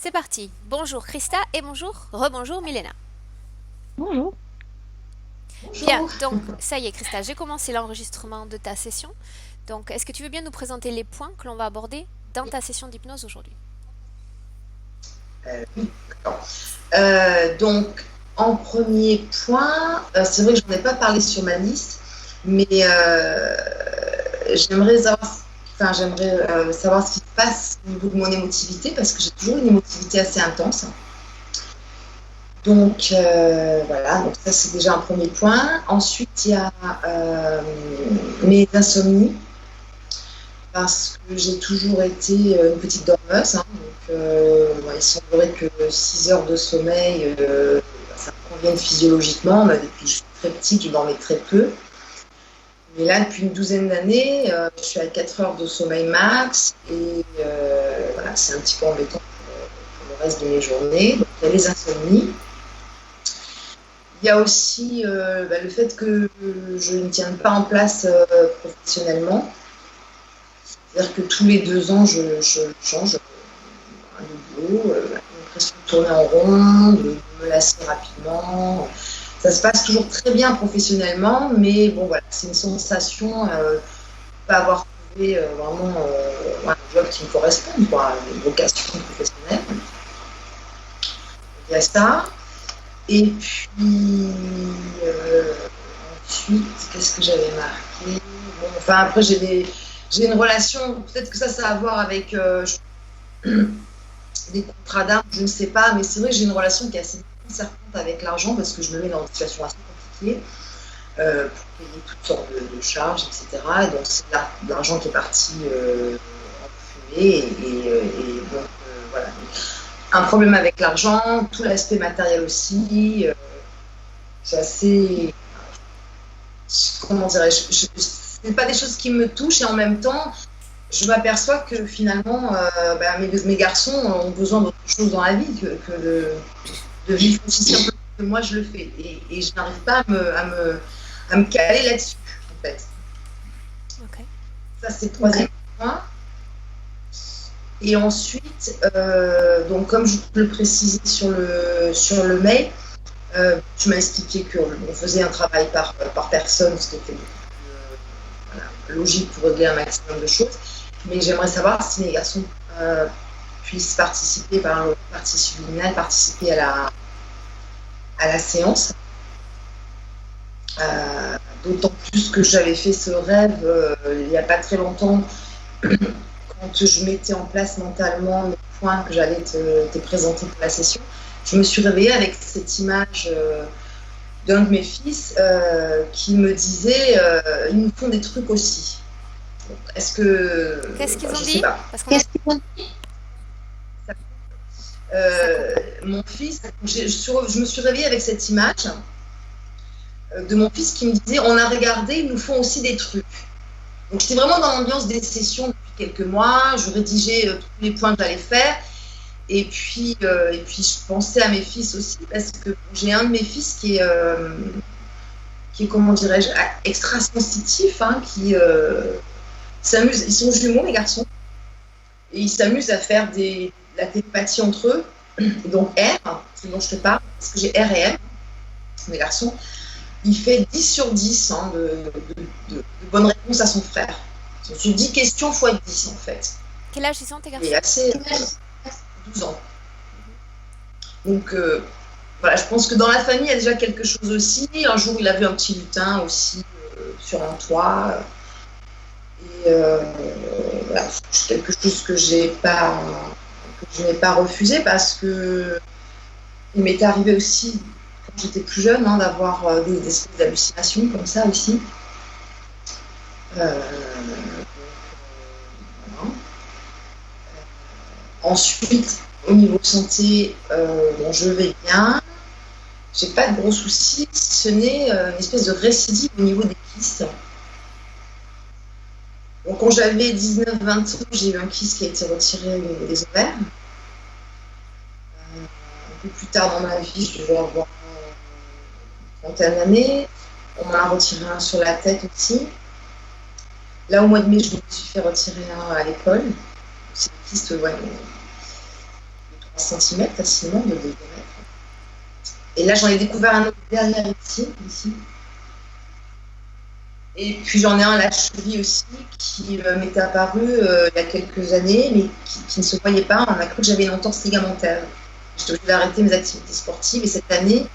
C'est parti. Bonjour Christa et rebonjour Milena. Bonjour. Bien, Bonjour. donc ça y est Christa, j'ai commencé l'enregistrement de ta session. Donc est-ce que tu veux bien nous présenter les points que l'on va aborder dans ta session d'hypnose aujourd'hui? Oui, d'accord. Donc, en premier point, c'est vrai que je n'en ai pas parlé sur ma liste, mais j'aimerais savoir, savoir ce qui se passe au niveau de mon émotivité, parce que j'ai toujours une émotivité assez intense. Donc, voilà, donc ça c'est déjà un premier point. Ensuite, il y a mes insomnies, parce que j'ai toujours été une petite dormeuse. Hein, donc, il semblerait que 6 heures de sommeil, ça me convienne physiologiquement. Mais depuis que je suis très petite, je dormais très peu. Mais là, depuis une douzaine d'années, je suis à 4 heures de sommeil max. Et voilà, c'est un petit peu embêtant pour le reste de mes journées. Donc, il y a les insomnies. Il y a aussi le fait que je ne tienne pas en place professionnellement. C'est-à-dire que tous les 2 ans, je change de boulot, l'impression de tourner en rond, de me lasser rapidement. Ça se passe toujours très bien professionnellement, mais bon, voilà, c'est une sensation de ne pas avoir trouvé vraiment un job qui me corresponde, quoi, une vocation professionnelle. Il y a ça. Et puis, ensuite, qu'est-ce que j'avais marqué? Bon, enfin, après, j'ai une relation, peut-être que ça a à voir avec des contrats d'armes, je ne sais pas, mais c'est vrai que j'ai une relation qui est assez concertante avec l'argent parce que je me mets dans une situation assez compliquée pour payer toutes sortes de charges, etc. Et donc, c'est l'argent qui est parti en fumée. Et donc, voilà. Un problème avec l'argent, tout l'aspect matériel aussi. C'est assez. Comment dirais-je, ce n'est pas des choses qui me touchent et en même temps, je m'aperçois que finalement, mes garçons ont besoin d'autre chose dans la vie que de vivre aussi simplement que moi je le fais. Et je n'arrive pas à me caler là-dessus, en fait. Ok. Ça, c'est le troisième point. Et ensuite, donc comme je le précisais sur le mail, tu m'as expliqué qu'on faisait un travail par personne, ce qui était logique pour régler un maximum de choses. Mais j'aimerais savoir si les garçons puissent participer par une partie subliminale, participer à la séance. D'autant plus que j'avais fait ce rêve il n'y a pas très longtemps, quand je mettais en place mentalement les points que j'allais te présenter pour la session. Je me suis réveillée avec cette image d'un de mes fils qui me disait ils nous font des trucs aussi. Donc, est-ce que. Qu'est-ce qu'ils ont Je dit? sais pas. Parce qu'on a... Qu'est-ce qu'ils ont dit? Mon fils, je me suis réveillée avec cette image de mon fils qui me disait on a regardé, ils nous font aussi des trucs. Donc j'étais vraiment dans l'ambiance des sessions depuis quelques mois, je rédigeais tous les points que j'allais faire. Et puis je pensais à mes fils aussi, parce que j'ai un de mes fils qui est comment dirais-je, extra sensitif, hein, qui s'amuse. Ils sont jumeaux, les garçons, et ils s'amusent à faire la télépathie entre eux. Et donc R, c'est dont je te parle, parce que j'ai R et M, mes garçons, il fait 10 sur 10 hein, de bonnes réponses à son frère. Sur 10 questions fois 10 en fait. Quel âge ils ont tes Il est garçons? assez 12 ans. Donc voilà, je pense que dans la famille, il y a déjà quelque chose aussi. Un jour, il a vu un petit lutin aussi sur un toit. Et voilà, c'est quelque chose que je n'ai pas refusé, parce que il m'était arrivé aussi, quand j'étais plus jeune, hein, d'avoir des espèces d'hallucinations comme ça aussi. Voilà. Ensuite, au niveau santé, bon, je vais bien. J'ai pas de gros soucis, si ce n'est une espèce de récidive au niveau des kystes. Donc, quand j'avais 19-20 ans, j'ai eu un kyste qui a été retiré au niveau des ovaires. Un peu plus tard dans ma vie, je devais avoir 31 années. On m'en a retiré un sur la tête aussi. Là, au mois de mai, je me suis fait retirer un à l'école. C'est un kyste, ouais, cm facilement de diamètre. Et là, j'en ai découvert un autre derrière ici. Et puis j'en ai un à la cheville aussi qui m'était apparu il y a quelques années, mais qui ne se voyait pas. On a cru que j'avais une entorse ligamentaire. J'étais obligée d'arrêter mes activités sportives et cette année,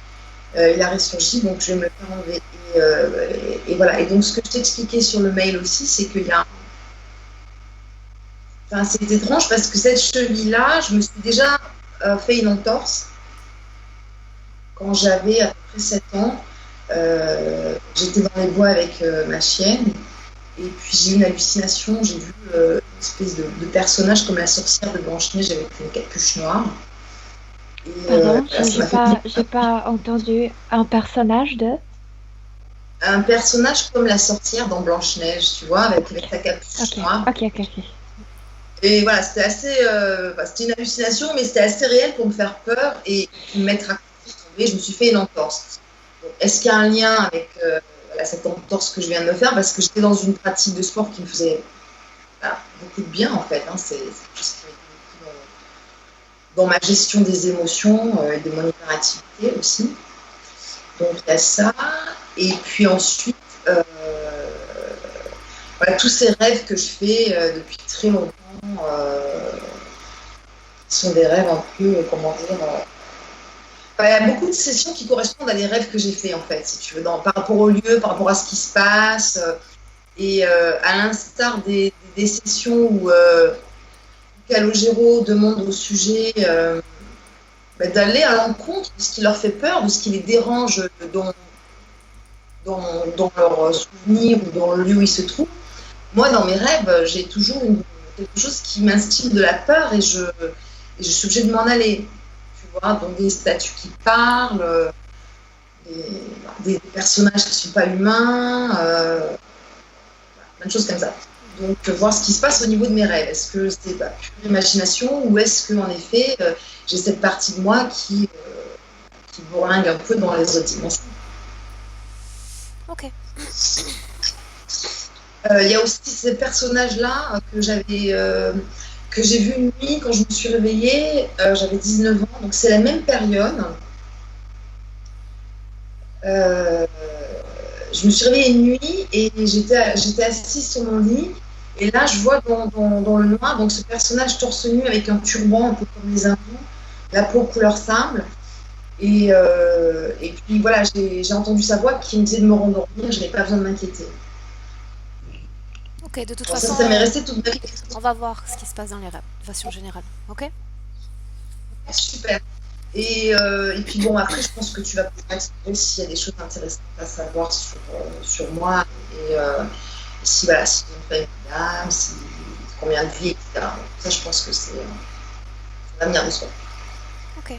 il a ressurgi, donc je vais me le faire enlever. Et voilà. Et donc ce que je t'ai expliqué sur le mail aussi, c'est qu'il y a... Enfin, c'est étrange parce que cette cheville-là, je me suis déjà fait une entorse quand j'avais à peu près 7 ans. J'étais dans les bois avec ma chienne et puis j'ai eu une hallucination, j'ai vu une espèce de personnage comme la sorcière de Blanche-Neige avec une capuche noire. Et, Pardon, ça j'ai pas entendu un personnage de. un personnage comme la sorcière dans Blanche-Neige, tu vois, avec sa capuche noire. Ok. Et voilà, c'était assez, c'était une hallucination, mais c'était assez réel pour me faire peur et me mettre à tomber. Je me suis fait une entorse. Donc, est-ce qu'il y a un lien avec cette entorse que je viens de me faire? Parce que j'étais dans une pratique de sport qui me faisait beaucoup de bien, en fait. Hein. C'est quelque chose qui m'aide beaucoup dans ma gestion des émotions et de mon hyperactivité aussi. Donc, il y a ça. Et puis ensuite, voilà, tous ces rêves que je fais depuis très longtemps sont des rêves un peu, comment dire... il y a beaucoup de sessions qui correspondent à des rêves que j'ai faits, en fait, si tu veux, par rapport au lieu, par rapport à ce qui se passe. Et à l'instar des sessions où Calogero demande au sujet d'aller à l'encontre de ce qui leur fait peur, de ce qui les dérange dans leurs souvenirs ou dans le lieu où ils se trouvent. Moi, dans mes rêves, j'ai toujours quelque chose qui m'instille de la peur et je suis obligée de m'en aller. Donc des statues qui parlent, des personnages qui ne sont pas humains, plein de choses comme ça. Donc voir ce qui se passe au niveau de mes rêves. Est-ce que c'est pure imagination ou est-ce qu'en effet j'ai cette partie de moi qui bourlingue un peu dans les autres dimensions. Ok. Il y a aussi ces personnages-là que j'ai vu une nuit quand je me suis réveillée, j'avais 19 ans, donc c'est la même période. Je me suis réveillée une nuit et j'étais assise sur mon lit et là je vois dans le noir donc ce personnage torse nu avec un turban un peu comme les Indiens, la peau couleur sable et puis voilà, j'ai entendu sa voix qui me disait de me rendormir, je n'avais pas besoin de m'inquiéter. Ok, de toute Bon, façon, ça m'est resté toute ma vie. on va voir ce qui se passe dans les rêves, de façon générale. Ok? Super. Et puis bon, après, je pense que tu vas pouvoir explorer s'il y a des choses intéressantes à savoir sur moi. Et si j'ai une famille d'âme, combien de vie, etc. Ça, je pense que c'est l'avenir de soi. Ok.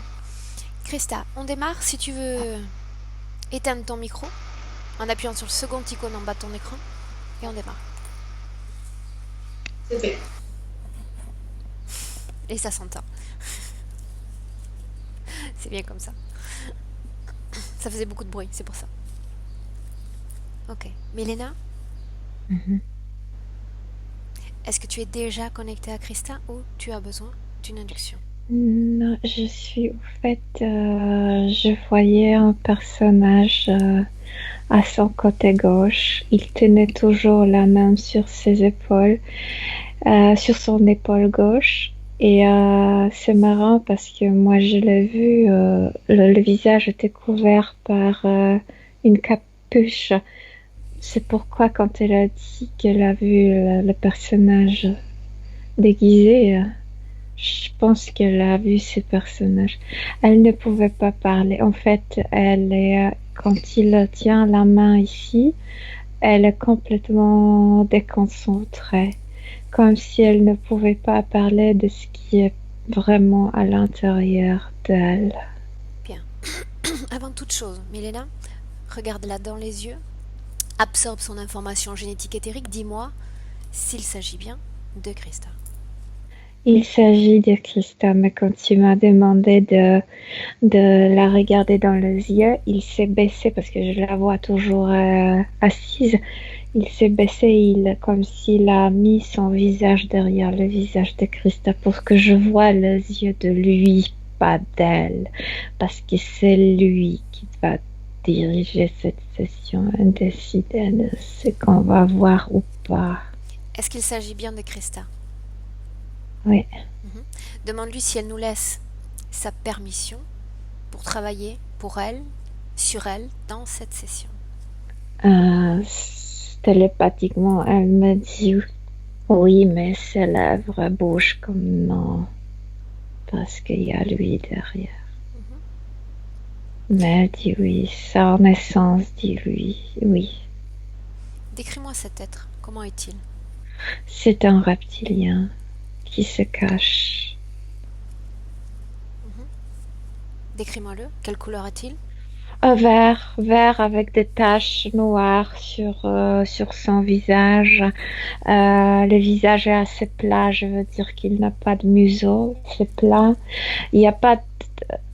Christa, on démarre. Si tu veux éteindre ton micro, en appuyant sur le second icône en bas de ton écran, et on démarre. C'est fait. Et ça s'entend. C'est bien comme ça. Ça faisait beaucoup de bruit, c'est pour ça. Ok. Milena, est-ce que tu es déjà connectée à Christa ou tu as besoin d'une induction? Non, je suis au fait, je voyais un personnage à son côté gauche. Il tenait toujours la main sur ses épaules, sur son épaule gauche. Et c'est marrant parce que moi je l'ai vu, le visage était couvert par une capuche. C'est pourquoi quand elle a dit qu'elle a vu le personnage déguisé, je pense qu'elle a vu ce personnage. Elle ne pouvait pas parler. En fait, quand il tient la main ici, elle est complètement déconcentrée. Comme si elle ne pouvait pas parler de ce qui est vraiment à l'intérieur d'elle. Bien. Avant toute chose, Milena, regarde-la dans les yeux, absorbe son information génétique éthérique, dis-moi s'il s'agit bien de Christa. Il s'agit de Christa, mais quand tu m'as demandé de la regarder dans les yeux, il s'est baissé parce que je la vois toujours assise. Il s'est baissé, comme s'il a mis son visage derrière le visage de Christa pour que je vois les yeux de lui, pas d'elle, parce que c'est lui qui va diriger cette session et décider de ce qu'on va voir ou pas. Est-ce qu'il s'agit bien de Christa? Oui. Demande-lui si elle nous laisse sa permission pour travailler pour elle, sur elle, dans cette session. Télépathiquement, elle me dit oui, mais ses lèvres bougent comme non, parce qu'il y a lui derrière. Mais elle dit oui, sa naissance dit oui. Décris-moi cet être. Comment est-il? C'est un reptilien qui se cache. Décris-moi-le. Quelle couleur a-t-il? Vert avec des taches noires sur son visage. Le visage est assez plat, je veux dire qu'il n'a pas de museau, c'est plat. Il y a pas,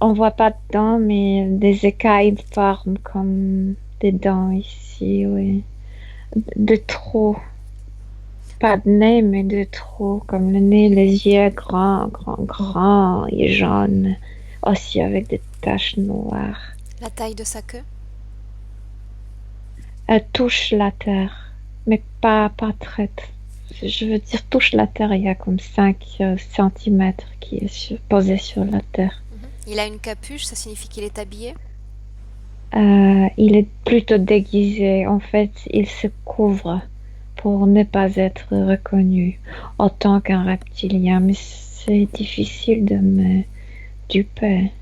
on voit pas de dents, mais des écailles forment comme des dents ici, oui. De trop. Pas de nez, mais de trop, comme le nez, les yeux grands et jaunes, aussi avec des taches noires. La taille de sa queue? Elle touche la terre, mais pas très. Je veux dire, touche la terre, il y a comme 5 centimètres qui est posé sur la terre. Il a une capuche, ça signifie qu'il est habillé? Il est plutôt déguisé. En fait, il se couvre pour ne pas être reconnu autant qu'un reptilien. Mais c'est difficile de me duper.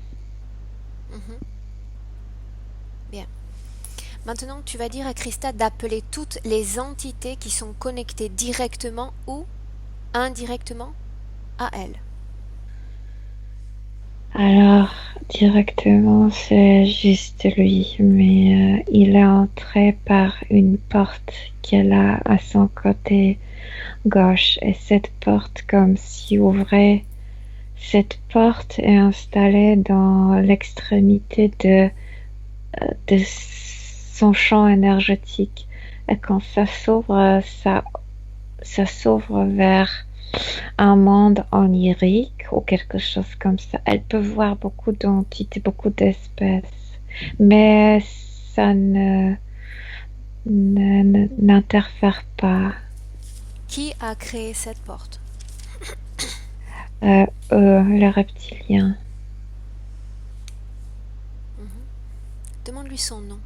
Bien. Maintenant, tu vas dire à Christa d'appeler toutes les entités qui sont connectées directement ou indirectement à elle. Alors, directement, c'est juste lui, mais il est entré par une porte qu'elle a à son côté gauche, et cette porte, comme s'y ouvrait, cette porte est installée dans l'extrémité de son champ énergétique, et quand ça s'ouvre, ça s'ouvre vers un monde onirique ou quelque chose comme ça. Elle peut voir beaucoup d'entités, beaucoup d'espèces, mais ça n'interfère pas. Qui a créé cette porte? Les reptiliens. Demande-lui son nom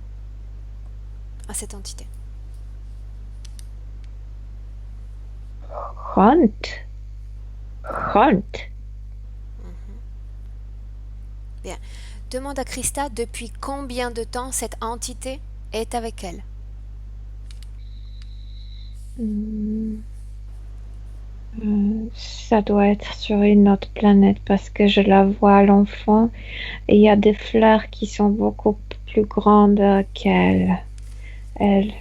à cette entité. Hunt. Bien. Demande à Christa depuis combien de temps cette entité est avec elle. Ça doit être sur une autre planète parce que je la vois à l'enfant et il y a des fleurs qui sont beaucoup plus grandes qu'elle. Elle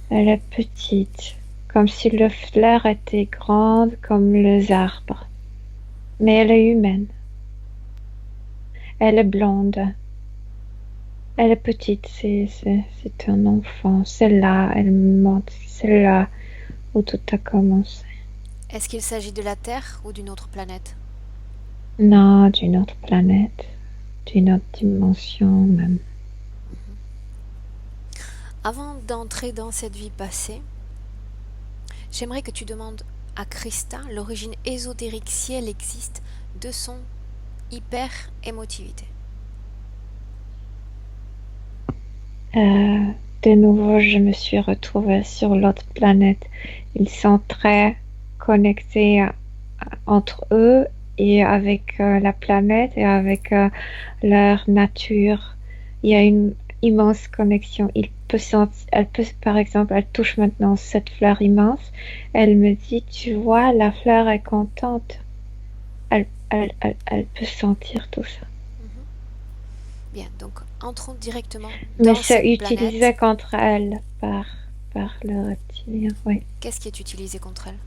est petite, comme si le fleur était grande comme les arbres. Mais elle est humaine. Elle est blonde. Elle est petite, c'est un enfant. C'est là, elle me montre, c'est là où tout a commencé. Est-ce qu'il s'agit de la Terre ou d'une autre planète? Non, d'une autre planète, d'une autre dimension même. Avant d'entrer dans cette vie passée, j'aimerais que tu demandes à Christa l'origine ésotérique, si elle existe, de son hyper-émotivité. De nouveau, je me suis retrouvée sur l'autre planète. Ils sont très connectés entre eux et avec la planète et avec leur nature. Il y a une immense connexion. Elle peut, par exemple, elle touche maintenant cette fleur immense. Elle me dit, tu vois, la fleur est contente. Elle peut sentir tout ça. Bien, donc entrons directement Mais dans c'est cette utilisé planète. contre elle par le reptilien, oui. Qu'est-ce qui est utilisé contre elle?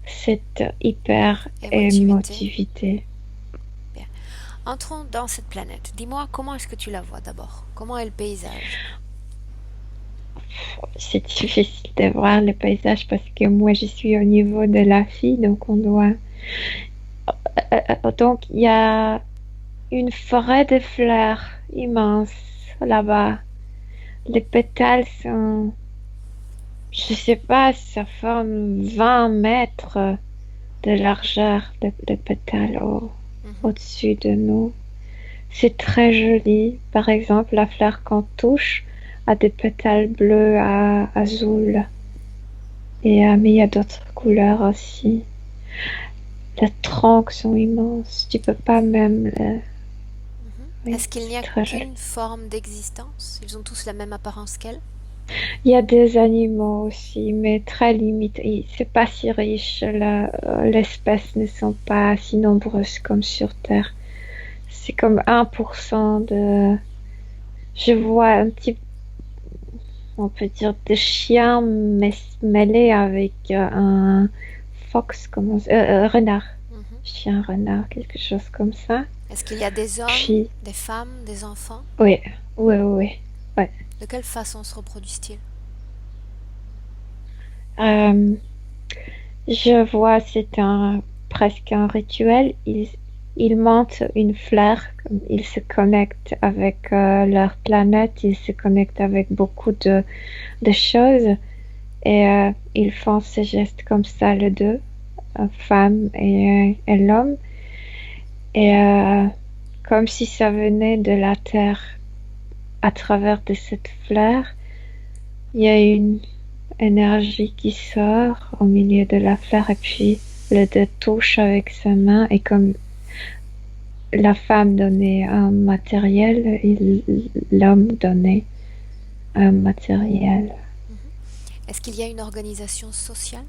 Cette hyper-émotivité. Bien. Entrons dans cette planète. Dis-moi, comment est-ce que tu la vois d'abord? Comment est le paysage? c'est difficile de voir le paysage parce que moi je suis au niveau de la fille, donc on doit. Donc il y a une forêt de fleurs immense là-bas. Les pétales sont, je sais pas, ça forme 20 mètres de largeur de pétales Mhm. au-dessus de nous. C'est très joli. Par exemple, la fleur qu'on touche a des pétales bleus à azul. Mais il y a d'autres couleurs aussi. Les troncs sont immenses. Tu peux pas même Mhm. Oui, Est-ce qu'il n'y c'est a très joli. qu'une forme d'existence? Ils ont tous la même apparence qu'elle? Il y a des animaux aussi, mais très limités. C'est pas si riche. Les espèces ne sont pas si nombreuses comme sur Terre. C'est comme 1% de. Je vois un petit, on peut dire, de chien mêlé avec un fox, renard. Mhm. Chien, renard, quelque chose comme ça. Est-ce qu'il y a des hommes, Puis, des femmes, des enfants? oui, oui, oui. Ouais. De quelle façon se reproduisent-ils? Euh, je vois, presque un rituel. Ils montent une fleur, ils se connectent avec leur planète, ils se connectent avec beaucoup de choses et ils font ces gestes comme ça, les deux, femme et l'homme, et comme si ça venait de la terre à travers de cette fleur, il y a une énergie qui sort au milieu de la fleur et puis le deux touche avec sa main et comme la femme donnait un matériel et l'homme donnait un matériel. Mhm. Est-ce qu'il y a une organisation sociale?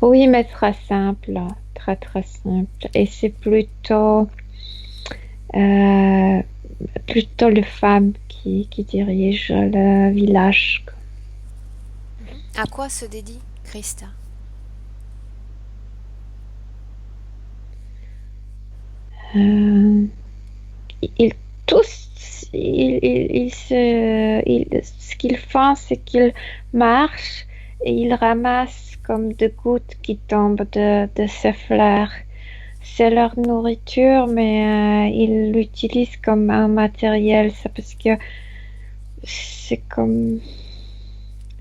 Oui, mais très simple, très très simple. Et c'est euh, plutôt les femmes qui dirigent le village. Mhm. À quoi se dédie Krista? Euh, ils tous, ce qu'ils font, c'est qu'ils marchent et ils ramassent comme des gouttes qui tombent de ces fleurs. C'est leur nourriture, mais ils l'utilisent comme un matériel. Ça parce que c'est comme,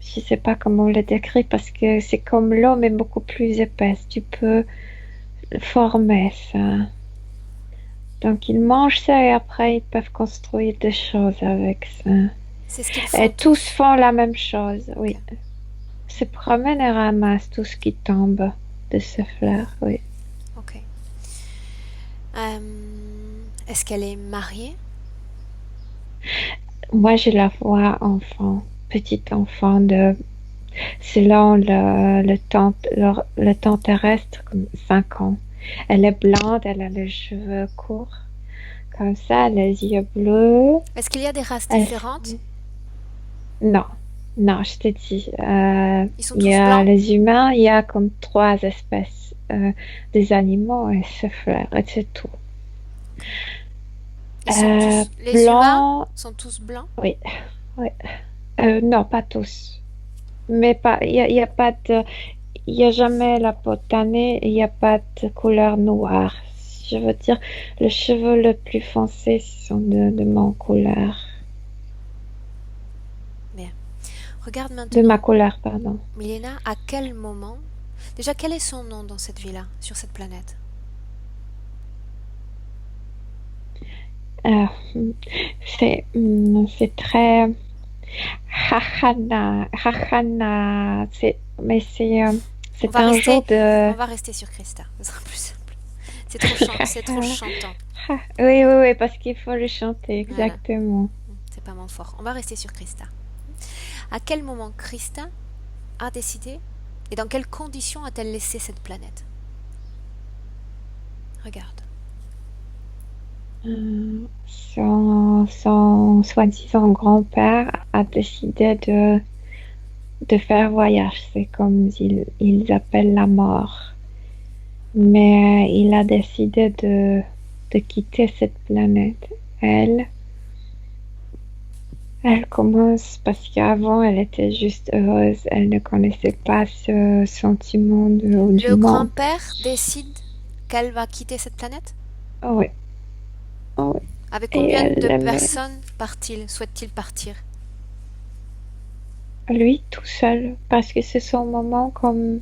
je sais pas comment on le décrit, parce que c'est comme l'eau, mais beaucoup plus épaisse. Tu peux former ça. Donc ils mangent ça et après ils peuvent construire des choses avec ça. C'est ce qu'ils Et font tous tous. font la même chose, Ok, oui. Se promènent et ramassent tout ce qui tombe de ces fleurs, oui. ok. Est-ce qu'elle est mariée? Moi, je la vois enfant, petit enfant de, selon le temps terrestre, comme 5 ans. Elle est blonde, elle a les cheveux courts, comme ça, les yeux bleus. Est-ce qu'il y a des races Elle, différentes? non, non, je te dis, Ils sont il y tous a blancs? les humains, il y a comme 3 espèces des animaux et ces fleurs, et c'est tout. Ok. Ils sont tous. Les humains Blanc, sont tous blancs? oui, oui. Non, pas tous. Mais pas, il y a pas de, il y a jamais la peau tannée, il n'y a pas de couleur noire. Je veux dire, les cheveux les plus foncés sont de mon couleur, Bien. Regarde de ma maintenant, couleur, pardon. Milena, à quel moment. Déjà, quel est son nom dans cette vie-là, sur cette planète? Euh, c'est très Hahana, mais On c'est va un rester, jour de. on va rester sur Krista, ce sera plus simple. C'est trop chantant. Oui, oui, oui, parce qu'il faut le chanter, Voilà, exactement. c'est pas mon fort. On va rester sur Krista. À quel moment Krista a décidé et dans quelles conditions a-t-elle laissé cette planète? Regarde. Son soi-disant grand-père a décidé de faire voyage. C'est comme ils appellent la mort. Mais il a décidé de quitter cette planète. Elle, Elle commence parce qu'avant, elle était juste heureuse. Elle ne connaissait pas ce sentiment du Le manque. grand-père décide qu'elle va quitter cette planète? Oui, oui. Avec Et combien elle de aimait personnes souhaite-t-il partir? lui tout seul parce que c'est son moment comme,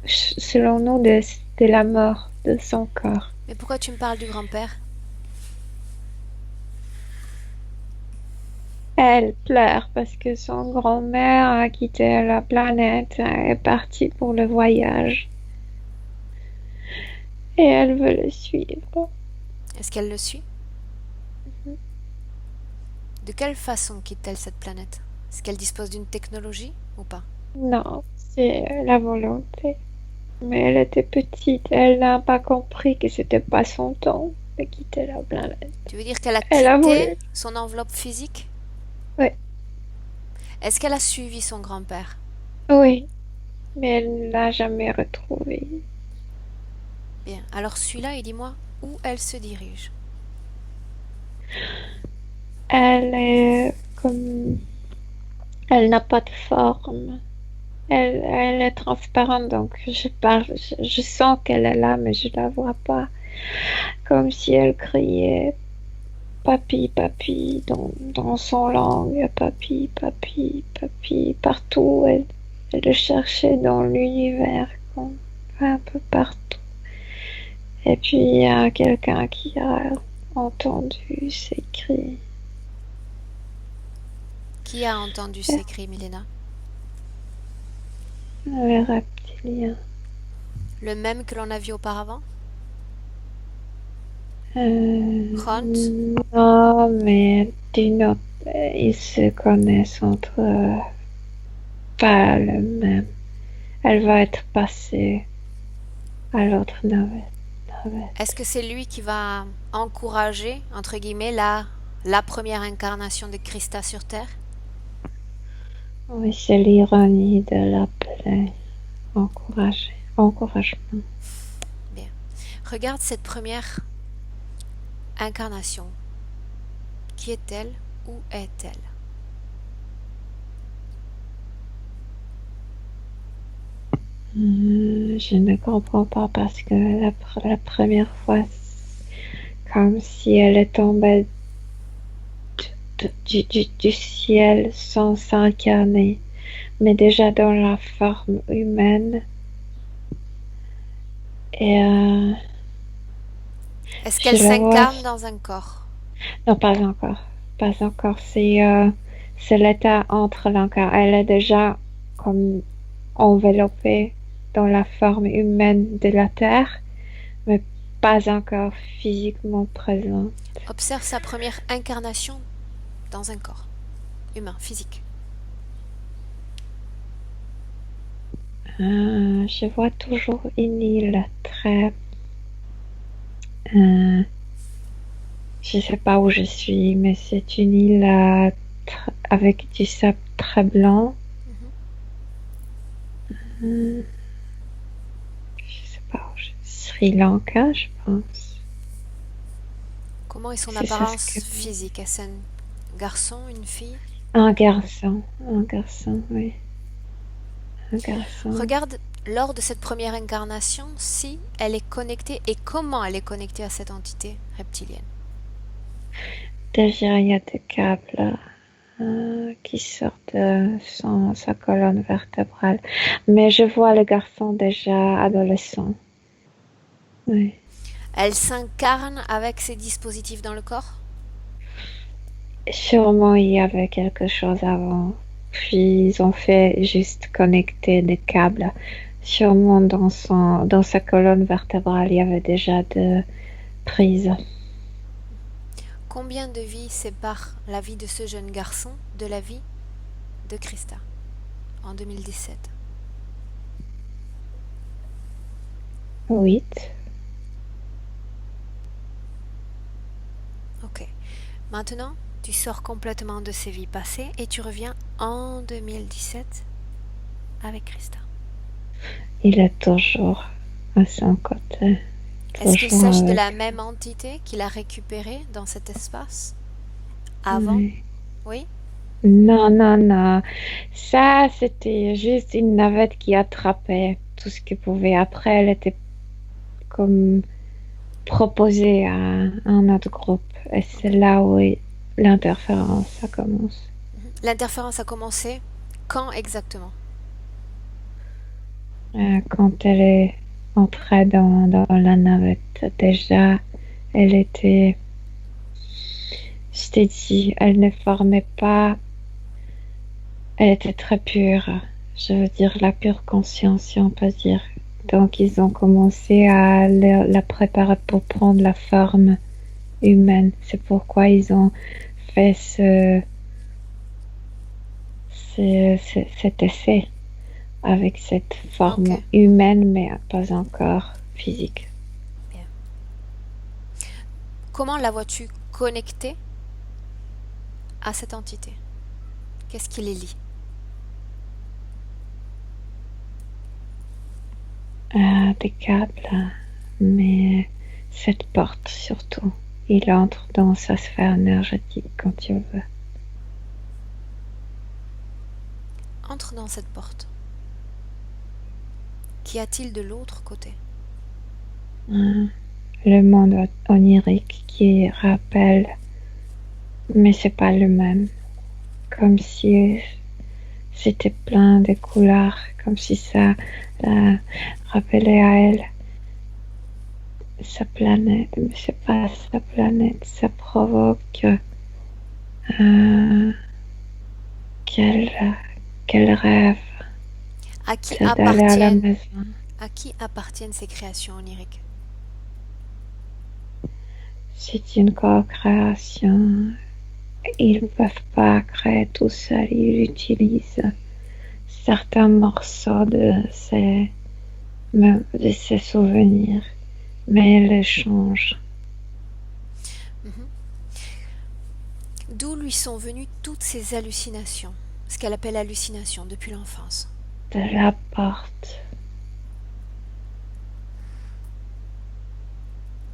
selon nous, de la mort de son corps. Mais pourquoi tu me parles du grand-père? Elle pleure parce que son grand-mère a quitté la planète, est partie pour le voyage et elle veut le suivre. Est-ce qu'elle le suit? De quelle façon quitte-t-elle cette planète? Est-ce qu'elle dispose d'une technologie ou pas? Non, c'est la volonté. Mais elle était petite, elle n'a pas compris que c'était pas son temps de quitter la planète. Tu veux dire qu'elle a Elle a quitté voulu. son enveloppe physique? Oui, Est-ce qu'elle a suivi son grand-père? oui, mais elle ne l'a jamais retrouvé. Bien, alors celui-là, et dis-moi où elle se dirige. Elle est comme, elle n'a pas de forme. Elle est transparente, donc je parle, je sens qu'elle est là, mais je la vois pas. Comme si elle criait papi, papi dans son langue, papi, papi, papi, partout. Elle le cherchait dans l'univers, comme un peu partout. Et puis il y a quelqu'un qui a entendu ses cris. Qui a entendu ces cris, Milena? Le reptilien. Le même que l'on a vu auparavant? Grant? Non, mais d'une autre, ils se connaissent entre eux. Pas le même. Elle va être passée à l'autre navette. Est-ce que c'est lui qui va encourager, entre guillemets, la première incarnation de Christa sur Terre? Oui, c'est l'ironie de l'appeler encourager. Encouragement. Bien. Regarde cette première incarnation. Qui est-elle? Où est-elle? Je ne comprends pas parce que la première fois, comme si elle est tombée du ciel sans s'incarner, mais déjà dans la forme humaine. Et Est-ce je qu'elle la vois. s'incarne dans un corps? Non, pas encore. Pas encore. C'est l'état entre l'encore. Elle est déjà comme enveloppée dans la forme humaine de la Terre, mais pas encore physiquement présente. Observe sa première incarnation dans un corps humain, physique. Je vois toujours une île très... je sais pas où je suis, mais c'est une île avec du sable très blanc. Je sais pas où je suis. Sri Lanka, je pense. Comment est son C'est ça apparence ce que... physique? Est-ce un garçon, une fille? Un garçon, oui. Un garçon. Regarde lors de cette première incarnation si elle est connectée et comment elle est connectée à cette entité reptilienne. Déjà, il y a des câbles qui sortent de sa colonne vertébrale. Mais je vois le garçon déjà adolescent. Oui. Elle s'incarne avec ces dispositifs dans le corps? Sûrement, il y avait quelque chose avant. Puis, ils ont fait juste connecter des câbles. Sûrement, dans sa colonne vertébrale, il y avait déjà des prises. Combien de vies séparent la vie de ce jeune garçon de la vie de Christa en 2017? 8. Ok. Maintenant, tu sors complètement de ces vies passées et tu reviens en 2017 avec Christa. Il est toujours à son côté. Est-ce qu'il s'agit de la même entité qu'il a récupérée dans cet espace avant? Oui. Oui? Non, non, non. Ça, c'était juste une navette qui attrapait tout ce qu'elle pouvait. Après, elle était comme proposée à un autre groupe. Et c'est là où l'interférence, ça commence. L'interférence a commencé quand exactement? Quand elle est entrée dans la navette, déjà, elle était, je t'ai dit, elle ne formait pas, elle était très pure. Je veux dire, la pure conscience, si on peut dire. Donc, ils ont commencé à la préparer pour prendre la forme humaine. C'est pourquoi ils ont fait cet essai avec cette Ok, forme humaine, mais pas encore physique. bien. Comment la vois-tu connectée à cette entité? Qu'est-ce qui les lie? Des câbles, mais cette porte surtout. Il entre dans sa sphère énergétique quand tu veux. Entre dans cette porte. Qu'y a-t-il de l'autre côté? Le monde onirique qui rappelle, mais c'est pas le même. Comme si c'était plein de couleurs, comme si ça la rappelait à elle sa planète, mais c'est pas sa planète. Ça provoque euh, qu'elle qu'elle rêve À qui d'aller à la appartiennent, maison. à qui appartiennent ces créations oniriques? C'est une co-création. Ils ne peuvent pas créer tout seul. Ils utilisent certains morceaux de ses souvenirs, mais ils les changent. Mhm. D'où lui sont venues toutes ces hallucinations, ce qu'elle appelle hallucinations depuis l'enfance. De la porte.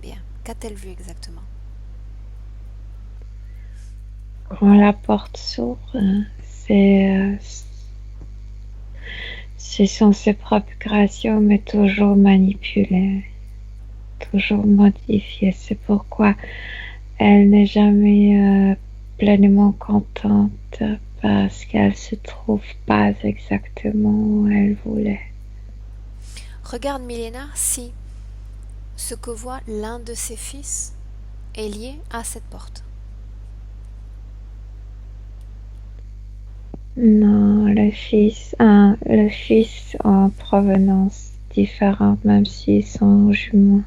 Bien. Qu'a-t-elle vu exactement? Quand la porte s'ouvre, c'est ce sont ses propres créations, mais toujours manipulées, toujours modifiées. C'est pourquoi elle n'est jamais pleinement contente parce qu'elle se trouve pas exactement où elle voulait. Regarde Milena si ce que voit l'un de ses fils est lié à cette porte. Non, le fils en provenance différente, même s'ils sont jumeaux.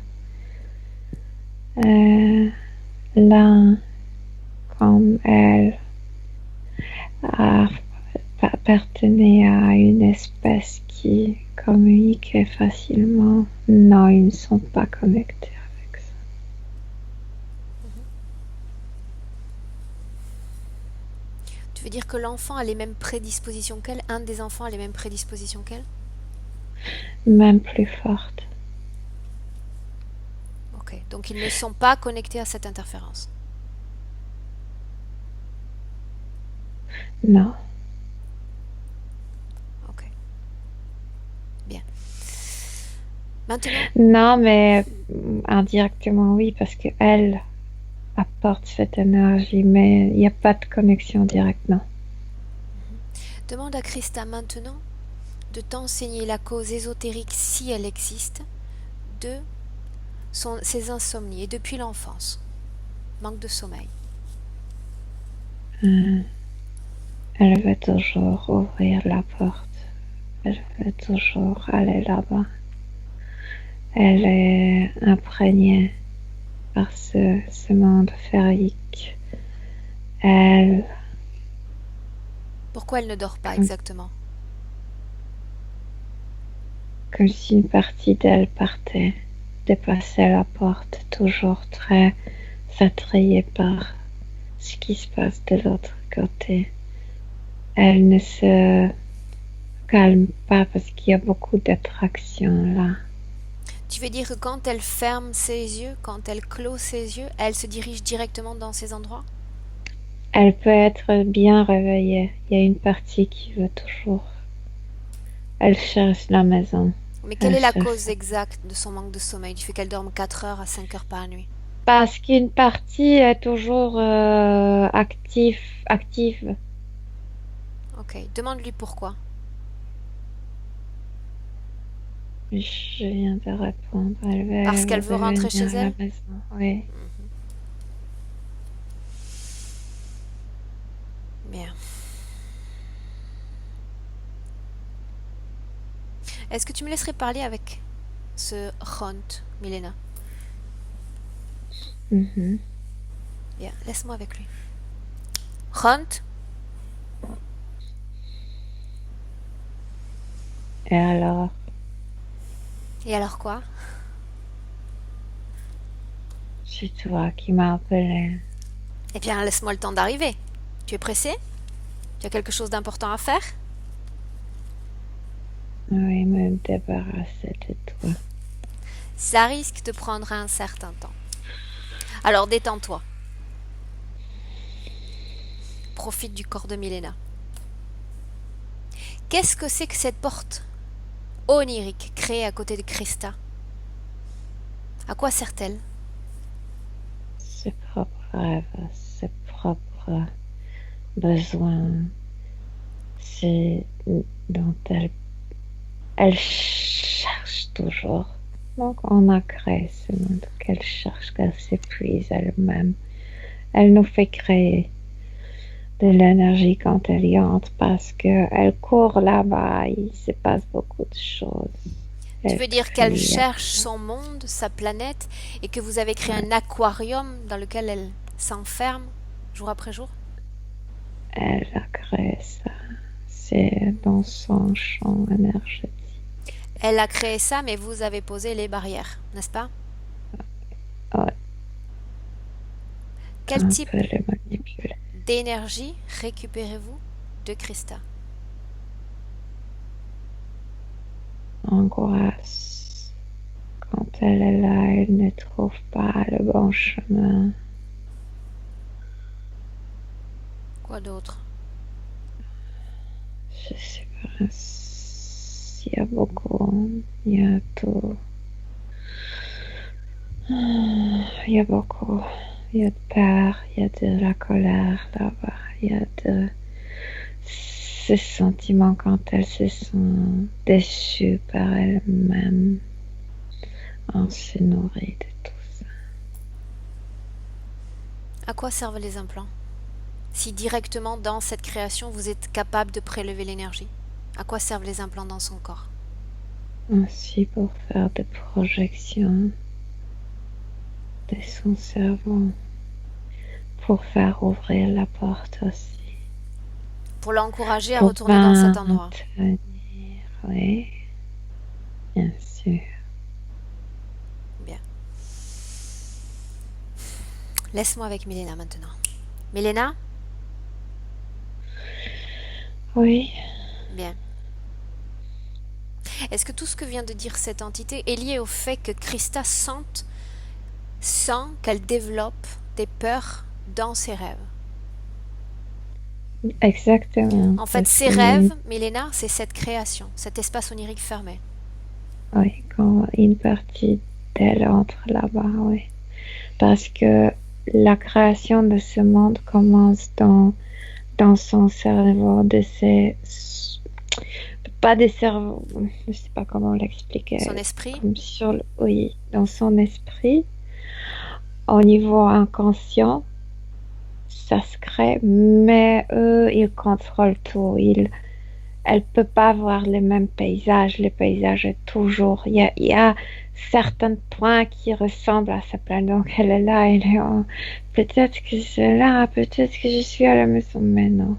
Euh, L'un, comme elle, a appartenait à une espèce qui communiquait facilement. Non, ils ne sont pas connectés avec ça. Tu veux dire que l'enfant a les mêmes prédispositions qu'elle? Un des enfants a les mêmes prédispositions qu'elle? Même plus forte. Ok. Donc ils ne sont pas connectés à cette interférence. Non. Ok. Bien. Maintenant, Non, mais indirectement, oui, parce qu'elle apporte cette énergie, mais il n'y a pas de connexion directe, non. demande à Christa maintenant de t'enseigner la cause ésotérique, si elle existe, de ses insomnies et depuis l'enfance. Manque de sommeil. Euh, Elle veut toujours ouvrir la porte. Elle veut toujours aller là-bas. Elle est imprégnée par ce monde féerique. Elle, Pourquoi elle ne dort pas comme, exactement? comme si une partie d'elle partait, dépassait la porte, toujours très attrayée par ce qui se passe de l'autre côté. Elle ne se calme pas parce qu'il y a beaucoup d'attraction là. Tu veux dire que quand elle ferme ses yeux, quand elle clôt ses yeux, elle se dirige directement dans ces endroits? Elle peut être bien réveillée. Il y a une partie qui veut toujours. Elle cherche la maison. Mais quelle Elle est la cherche. cause exacte de son manque de sommeil, du fait qu'elle dorme 4 heures à 5 heures par nuit? Parce qu'une partie est toujours active. Ok, demande-lui pourquoi. Je viens de répondre. Parce Elle qu'elle veut veut rentrer chez venir à la elle? maison. Oui. Bien. Est-ce que tu me laisserais parler avec ce Hunt, Milena? Mhm. Bien, laisse-moi avec lui. Hunt? Et alors, Et alors quoi? c'est toi qui m'as appelé. Eh bien, laisse-moi le temps d'arriver. Tu es pressé? Tu as quelque chose d'important à faire? Oui, me débarrasser de toi. Ça risque de prendre un certain temps. Alors détends-toi. Profite du corps de Milena. Qu'est-ce que c'est que cette porte onirique créée à côté de Christa? À quoi sert-elle? Ses propres rêves, ses propres besoins, c'est dont elle cherche toujours. Donc on a créé ce monde qu'elle cherche, qu'elle s'épuise elle-même. Elle nous fait créer de l'énergie quand elle y entre parce qu'elle court là-bas, il se passe beaucoup de choses. Tu Elle veux dire qu'elle crie, cherche son monde, sa planète, et que vous avez créé un aquarium dans lequel elle s'enferme jour après jour? elle a créé ça. C'est dans son champ énergétique. Elle a créé ça, mais vous avez posé les barrières, n'est-ce pas? Ouais, Quel un type peu le manipuler. d'énergie récupérez-vous de Christa? Angoisse. Quand elle est là, elle ne trouve pas le bon chemin. Quoi d'autre? Je sais pas. Il y a beaucoup. Il y a tout. Il y a beaucoup. Il y a de peur, il y a de la colère là-bas. Il y a de ce sentiment quand elle se sent déçue par elle-même. On se nourrit de tout ça. À quoi servent les implants? Si directement dans cette création vous êtes capable de prélever l'énergie, à quoi servent les implants dans son corps? Aussi pour faire des projections de son cerveau. Pour faire ouvrir la porte aussi. Pour l'encourager à Pour retourner dans cet endroit. maintenir, oui, bien sûr. Bien. Laisse-moi avec Milena maintenant. Milena? Oui, Bien. Est-ce que tout ce que vient de dire cette entité est lié au fait que Christa sent qu'elle développe des peurs dans ses rêves? exactement. En fait, Parce ses que, rêves, Milena, c'est cette création, cet espace onirique fermé. oui, quand une partie d'elle entre là-bas, oui. Parce que la création de ce monde commence dans son cerveau, pas des cerveaux, je sais pas comment l'expliquer, Son esprit? comme oui, dans son esprit, au niveau inconscient, ça se crée, mais eux, ils contrôlent tout. Elle peut pas voir les mêmes paysages. Le paysage est toujours. Il y a certains points qui ressemblent à sa planète. Donc elle est là, elle est peut-être que c'est là, peut-être que je suis à la maison, mais non,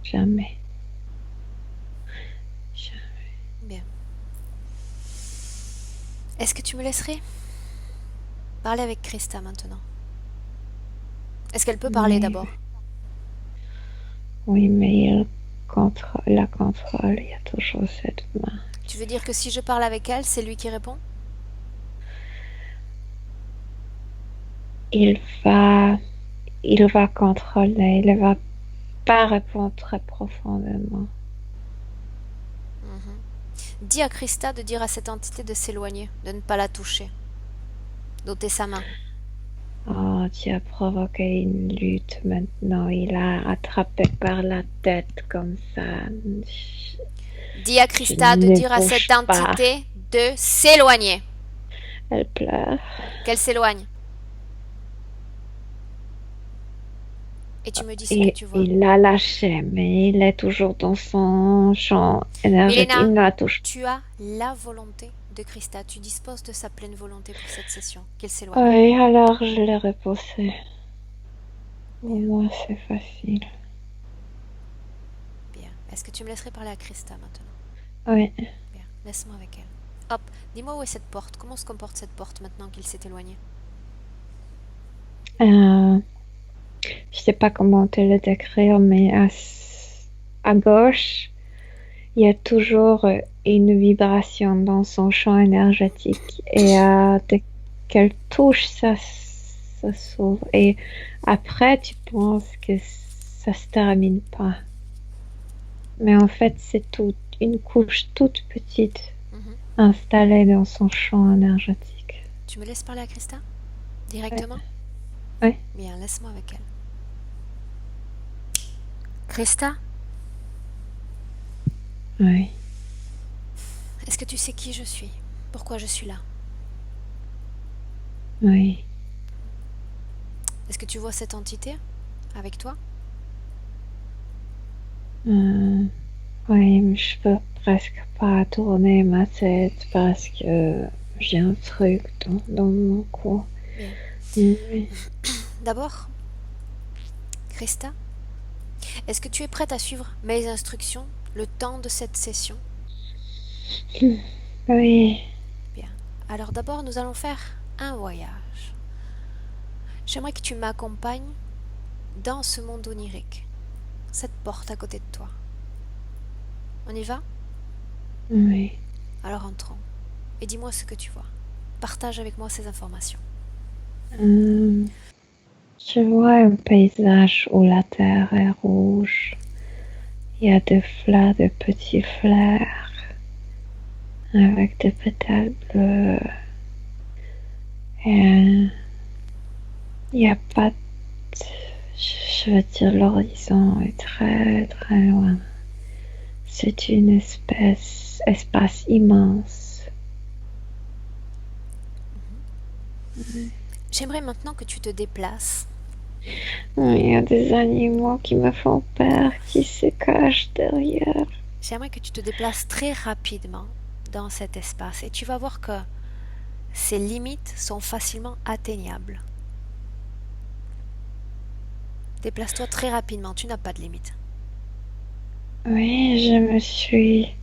jamais. Bien. Est-ce que tu me laisserais parler avec Christa maintenant? Est-ce qu'elle peut parler Mais d'abord? oui, mais la contrôle. Il y a toujours cette main. Tu veux dire que si je parle avec elle, c'est lui qui répond? Il va il va contrôler, il ne va pas répondre très profondément. Dis à Krista de dire à cette entité de s'éloigner, de ne pas la toucher, d'ôter sa main. Oh, tu as provoqué une lutte maintenant. Il a attrapé par la tête comme ça. Dis à Je Krista de ne dire à cette bouge pas. entité de s'éloigner, Elle pleure. qu'elle s'éloigne. Et tu me dis ce que Et tu vois. il l'a lâché, mais il est toujours dans son champ énergétique. Milena, Il ne la touche. tu as la volonté de Krista. Tu disposes de sa pleine volonté pour cette session, qu'elle s'éloigne. Oui, alors je l'ai repoussé. Pour moi, c'est facile. Bien. Est-ce que tu me laisserais parler à Krista maintenant? Oui. Bien. Laisse-moi avec elle. Hop, dis-moi où est cette porte. Comment se comporte cette porte maintenant qu'il s'est éloigné? Je sais pas comment te le décrire, mais à gauche, il y a toujours une vibration dans son champ énergétique. Et dès qu'elle touche, ça s'ouvre. Et après, tu penses que ça se termine pas. Mais en fait, c'est une couche toute petite installée dans son champ énergétique. Tu me laisses parler à Krista? Directement? Oui. Bien, laisse-moi avec elle. Krista, Oui. est-ce que tu sais qui je suis? Pourquoi je suis là? Oui. Est-ce que tu vois cette entité avec toi? Oui, mais je peux presque pas tourner ma tête parce que j'ai un truc dans mon cou. Bien. Oui. D'abord, Krista, est-ce que tu es prête à suivre mes instructions le temps de cette session? Oui. Bien. Alors d'abord, nous allons faire un voyage. J'aimerais que tu m'accompagnes dans ce monde onirique, cette porte à côté de toi. On y va? Oui. Alors entrons. Et dis-moi ce que tu vois. Partage avec moi ces informations. Je vois un paysage où la terre est rouge. Il y a des fleurs, de petits fleurs avec des pétales bleus. Et il n'y a pas de... Je veux dire, l'horizon est très très loin. C'est une espace immense. J'aimerais maintenant que tu te déplaces. Il y a des animaux qui me font peur, qui se cachent derrière. J'aimerais que tu te déplaces très rapidement dans cet espace et tu vas voir que ces limites sont facilement atteignables. Déplace-toi très rapidement, tu n'as pas de limite. Oui, je me suis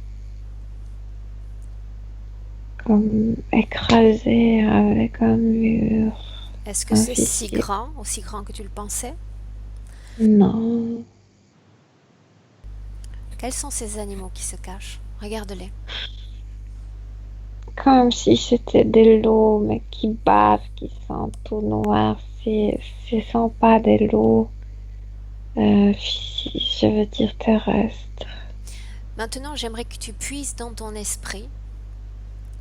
comme écrasée avec un mur Est-ce que c'est si invisible. grand, aussi grand que tu le pensais? Non, Quels sont ces animaux qui se cachent? Regarde-les. comme si c'était de l'eau, mais qui bavent, qui sont tout noirs. Ce sont pas de l'eau, je veux dire terrestre. Maintenant, j'aimerais que tu puisses dans ton esprit,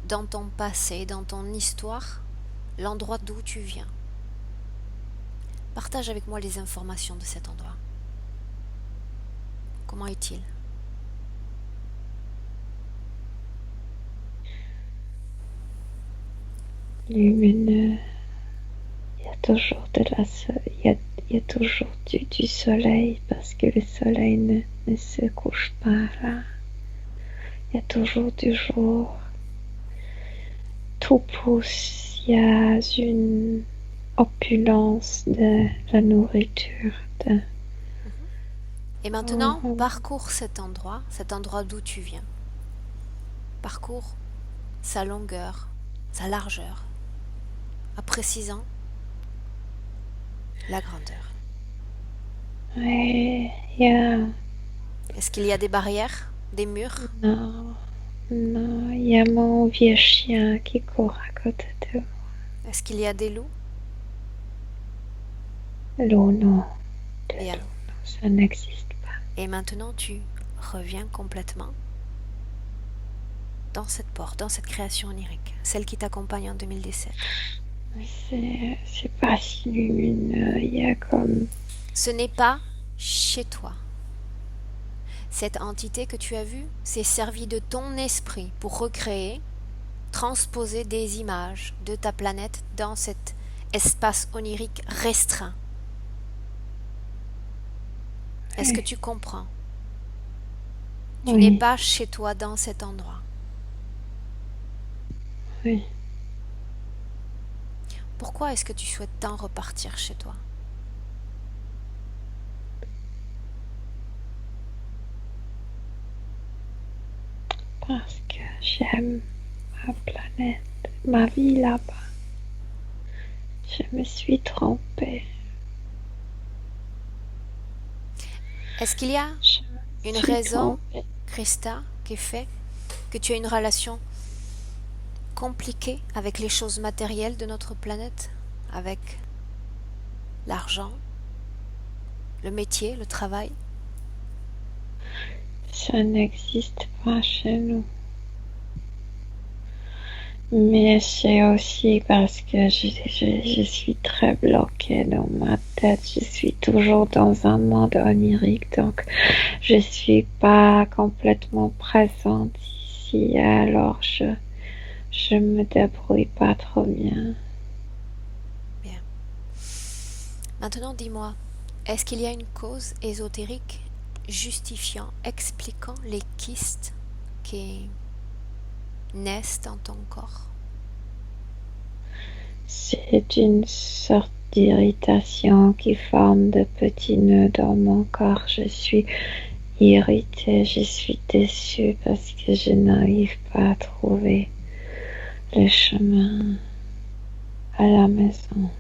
dans ton passé, dans ton histoire, l'endroit d'où tu viens. Partage avec moi les informations de cet endroit. Comment est-il? Lumineux. Il y a toujours il y a toujours du soleil parce que le soleil ne se couche pas là. Il y a toujours du jour. Tout pousse. Il y a une opulence de la nourriture. Et maintenant, parcours cet endroit d'où tu viens. Parcours sa longueur, sa largeur, en précisant la grandeur. Oui, il y a... Est-ce qu'il y a des barrières, des murs? Non, non, il y a mon vieux chien qui court à côté de moi. Est-ce qu'il y a des loups? L'eau, non. De Bien. l'eau, non, ça n'existe pas. Et maintenant, tu reviens complètement dans cette porte, dans cette création onirique, celle qui t'accompagne en 2017. C'est pas si lumineux, il y a comme... Ce n'est pas chez toi. Cette entité que tu as vue s'est servie de ton esprit pour recréer, transposer des images de ta planète dans cet espace onirique restreint. Est-ce que Oui, tu comprends? Tu n'es oui, pas chez toi dans cet endroit. oui. Pourquoi est-ce que tu souhaites tant repartir chez toi? Parce que j'aime ma planète, ma vie là-bas. Je me suis trompée. Est-ce qu'il y a Je me une suis raison, trompée. Krista, qui fait que tu as une relation compliquée avec les choses matérielles de notre planète, avec l'argent, le métier, le travail? Ça n'existe pas chez nous. Mais c'est aussi parce que je suis très bloquée dans ma tête. Je suis toujours dans un monde onirique, donc je suis pas complètement présente ici. Alors je me débrouille pas trop bien. Bien. Maintenant, dis-moi, est-ce qu'il y a une cause ésotérique justifiant, expliquant les kystes qui naissent dans ton corps? C'est une sorte d'irritation qui forme de petits nœuds dans mon corps. Je suis irritée, je suis déçue parce que je n'arrive pas à trouver le chemin à la maison.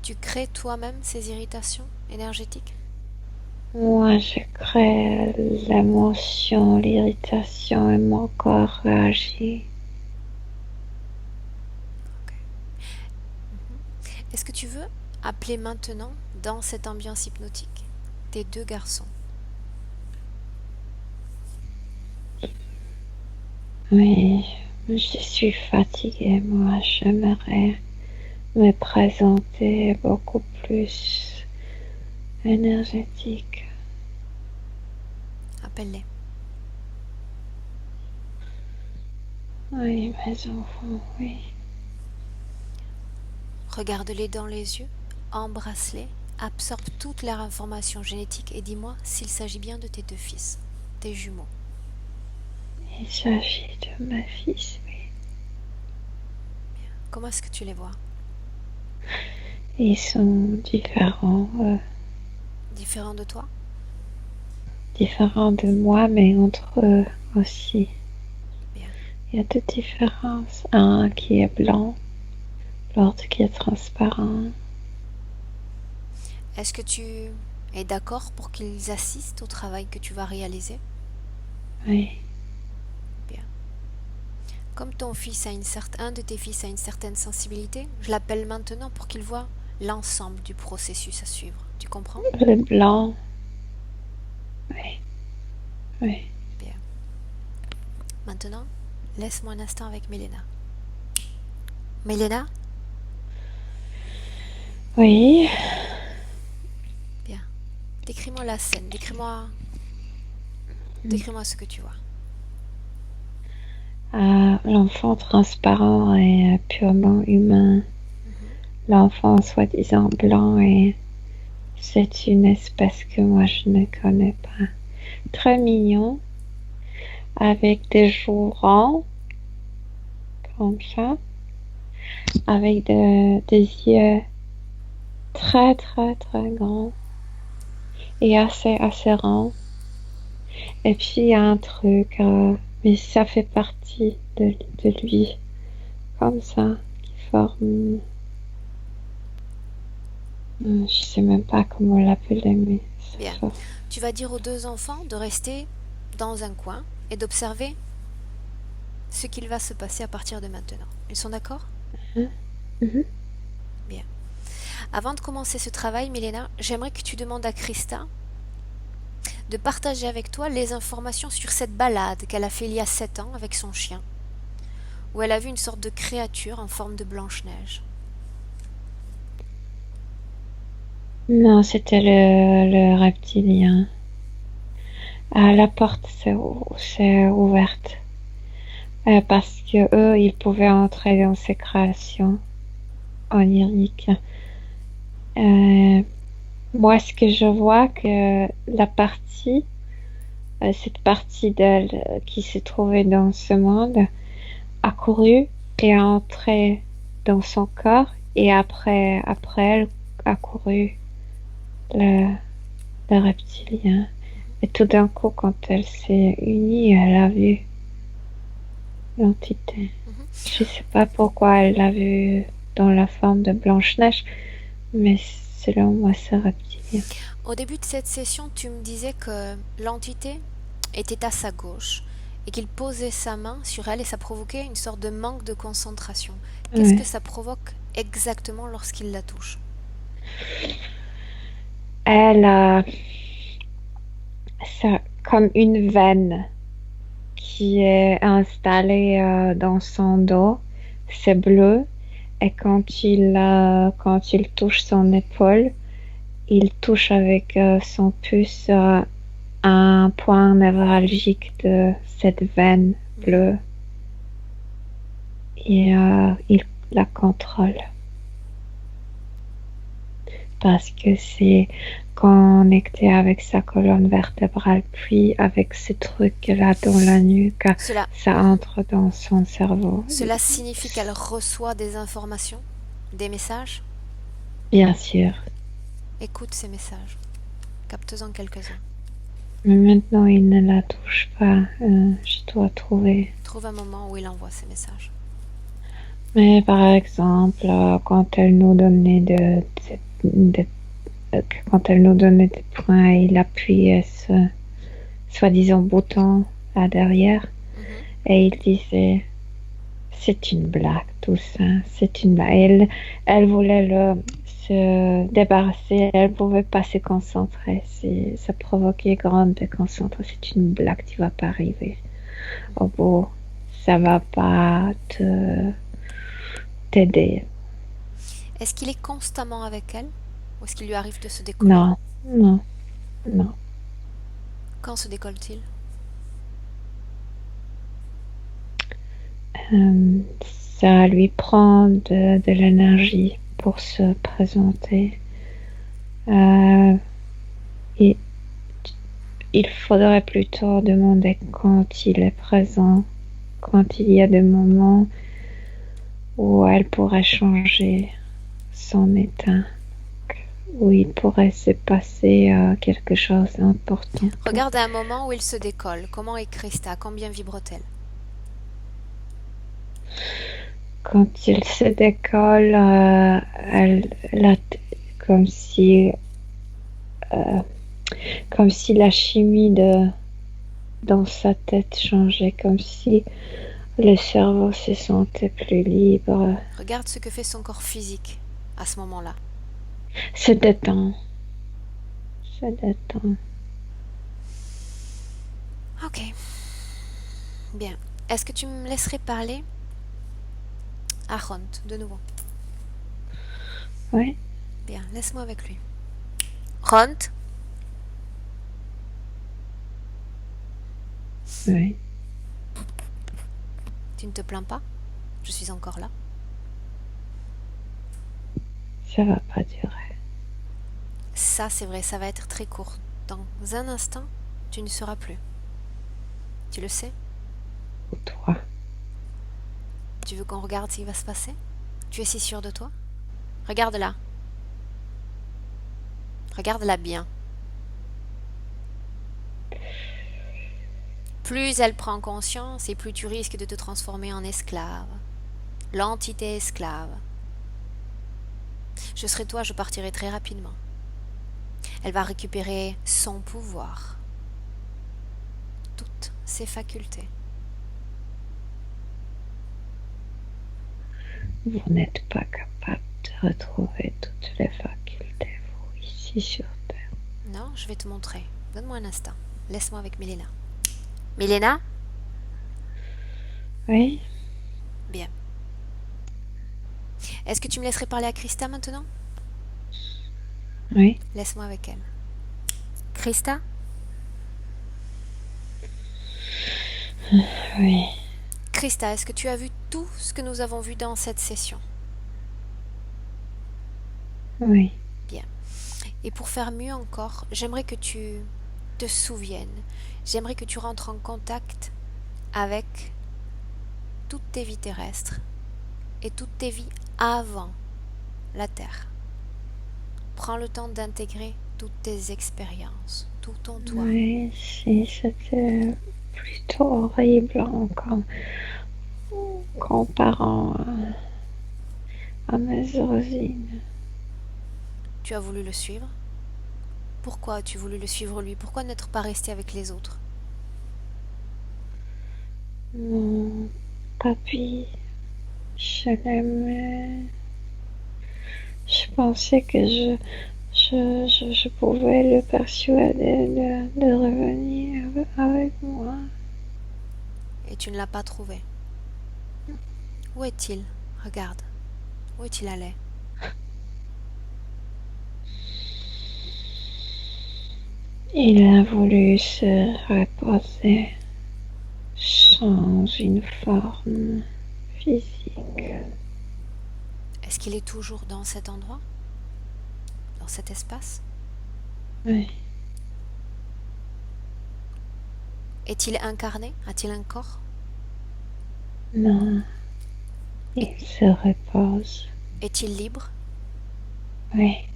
Tu crées toi-même ces irritations énergétiques? Moi, je crée l'émotion, l'irritation et mon corps réagit. Ok. Est-ce que tu veux appeler maintenant, dans cette ambiance hypnotique, tes deux garçons? Oui, je suis fatiguée, moi. J'aimerais me présenter beaucoup plus énergétique. Appelle-les. Oui, mes enfants, oui. Regarde-les dans les yeux, embrasse-les, absorbe toute leur information génétique et dis-moi s'il s'agit bien de tes deux fils, tes jumeaux. Il s'agit de mes fils, oui. Comment est-ce que tu les vois? Ils sont différents, Différents de toi? différents de moi, mais entre eux aussi. Bien. Il y a deux différences. Un qui est blanc, l'autre qui est transparent. Est-ce que tu es d'accord pour qu'ils assistent au travail que tu vas réaliser? Oui, Bien. Comme un de tes fils a une certaine sensibilité, je l'appelle maintenant pour qu'il voit l'ensemble du processus à suivre. Tu comprends? le blanc. Oui, oui. Bien. Maintenant, laisse-moi un instant avec Mélena. Mélena? Oui, Bien. Décris-moi la scène, décris-moi ce que tu vois. l'enfant transparent est purement humain. L'enfant soi-disant blanc et c'est une espèce que moi je ne connais pas. Très mignon, avec des joues ronds, comme ça, avec des yeux très très très grands et assez ronds. Et puis il y a un truc, mais ça fait partie de lui, comme ça, qui forme. Je sais même pas comment l'appeler, mais Bien. ça. Tu vas dire aux deux enfants de rester dans un coin et d'observer ce qu'il va se passer à partir de maintenant. Ils sont d'accord? Mhm. Bien. Avant de commencer ce travail, Milena, j'aimerais que tu demandes à Krista de partager avec toi les informations sur cette balade qu'elle a fait il y a 7 ans avec son chien, où elle a vu une sorte de créature en forme de Blanche-Neige. Non, c'était le reptilien. Ah, la porte s'est ouverte parce que eux, ils pouvaient entrer dans ces créations oniriques. Moi, ce que je vois, que cette partie d'elle qui se trouvait dans ce monde, a couru et a entré dans son corps, et après elle a couru le, le reptilien. Et tout d'un coup, quand elle s'est unie, elle a vu l'entité. Je sais pas pourquoi elle l'a vu dans la forme de Blanche-Neige, mais selon moi, c'est reptilien. Au début de cette session, tu me disais que l'entité était à sa gauche et qu'il posait sa main sur elle et ça provoquait une sorte de manque de concentration. Qu'est-ce que ça provoque exactement lorsqu'il la touche? Elle a ça, comme une veine qui est installée dans son dos. C'est bleu. Et quand il touche son épaule, il touche avec son pouce un point névralgique de cette veine bleue. Et il la contrôle. Parce que c'est connecté avec sa colonne vertébrale, puis avec ce truc-là dans la nuque, ça entre dans son cerveau. Cela signifie qu'elle reçoit des informations, des messages? Bien sûr. Écoute ces messages. Capte-en quelques-uns. Mais maintenant, il ne la touche pas. Je dois trouver. Trouve un moment où il envoie ces messages. Mais par exemple, quand elle nous donnait quand elle nous donnait des points, il appuyait ce soi-disant bouton là derrière, et il disait c'est une blague tout ça, c'est une blague. Elle voulait se débarrasser, elle pouvait pas se concentrer, ça provoquait grande déconcentration. C'est une blague, tu vas pas arriver au bout, ça va pas t'aider. Est-ce qu'il est constamment avec elle ou est-ce qu'il lui arrive de se décoller? Non. Quand se décolle-t-il? Ça lui prend de l'énergie pour se présenter. Et il faudrait plutôt demander quand il est présent, quand il y a des moments où elle pourrait changer son état, où il pourrait se passer quelque chose d'important. Regarde à un moment où il se décolle. Comment est Krista? Combien vibre-t-elle? Quand il se décolle, elle a comme si la chimie dans sa tête changeait, comme si le cerveau se sentait plus libre. Regarde ce que fait son corps physique à ce moment-là. Se détend. Ok. Bien. Est-ce que tu me laisserais parler à Ront de nouveau? Oui. Bien, laisse-moi avec lui. Ront? Oui. Tu ne te plains pas? Je suis encore là. Ça va pas durer. Ça, c'est vrai, ça va être très court. Dans un instant, tu ne seras plus. Tu le sais? Ou toi. Tu veux qu'on regarde ce qui va se passer? Tu es si sûre de toi? Regarde-la. Regarde-la bien. Plus elle prend conscience et plus tu risques de te transformer en esclave. L'entité esclave. Je serai toi, je partirai très rapidement. Elle va récupérer son pouvoir. Toutes ses facultés. Vous n'êtes pas capable de retrouver toutes les facultés, vous, ici sur Terre. Non, je vais te montrer. Donne-moi un instant. Laisse-moi avec Milena. Milena? Oui, Bien. Est-ce que tu me laisserais parler à Krista maintenant? oui, Laisse-moi avec elle. Krista? oui, Krista, est-ce que tu as vu tout ce que nous avons vu dans cette session? oui, Bien. Et pour faire mieux encore, j'aimerais que tu te souviennes, j'aimerais que tu rentres en contact avec toutes tes vies terrestres et toutes tes vies avant la Terre. Prends le temps d'intégrer toutes tes expériences, tout en toi. oui, si c'était plutôt horrible en comparant à mes origines. Tu as voulu le suivre? Pourquoi as-tu voulu le suivre lui? Pourquoi n'être pas resté avec les autres? Mon papy, je l'aimais. Je pensais que je pouvais le persuader de revenir avec moi. Et tu ne l'as pas trouvé. Où est-il? Regarde. Où est-il allé? Il a voulu se reposer sans une forme physique. Est-ce qu'il est toujours dans cet endroit? Dans cet espace? Oui, Est-il incarné? A-t-il un corps? non, il se repose. Est-il libre? Oui,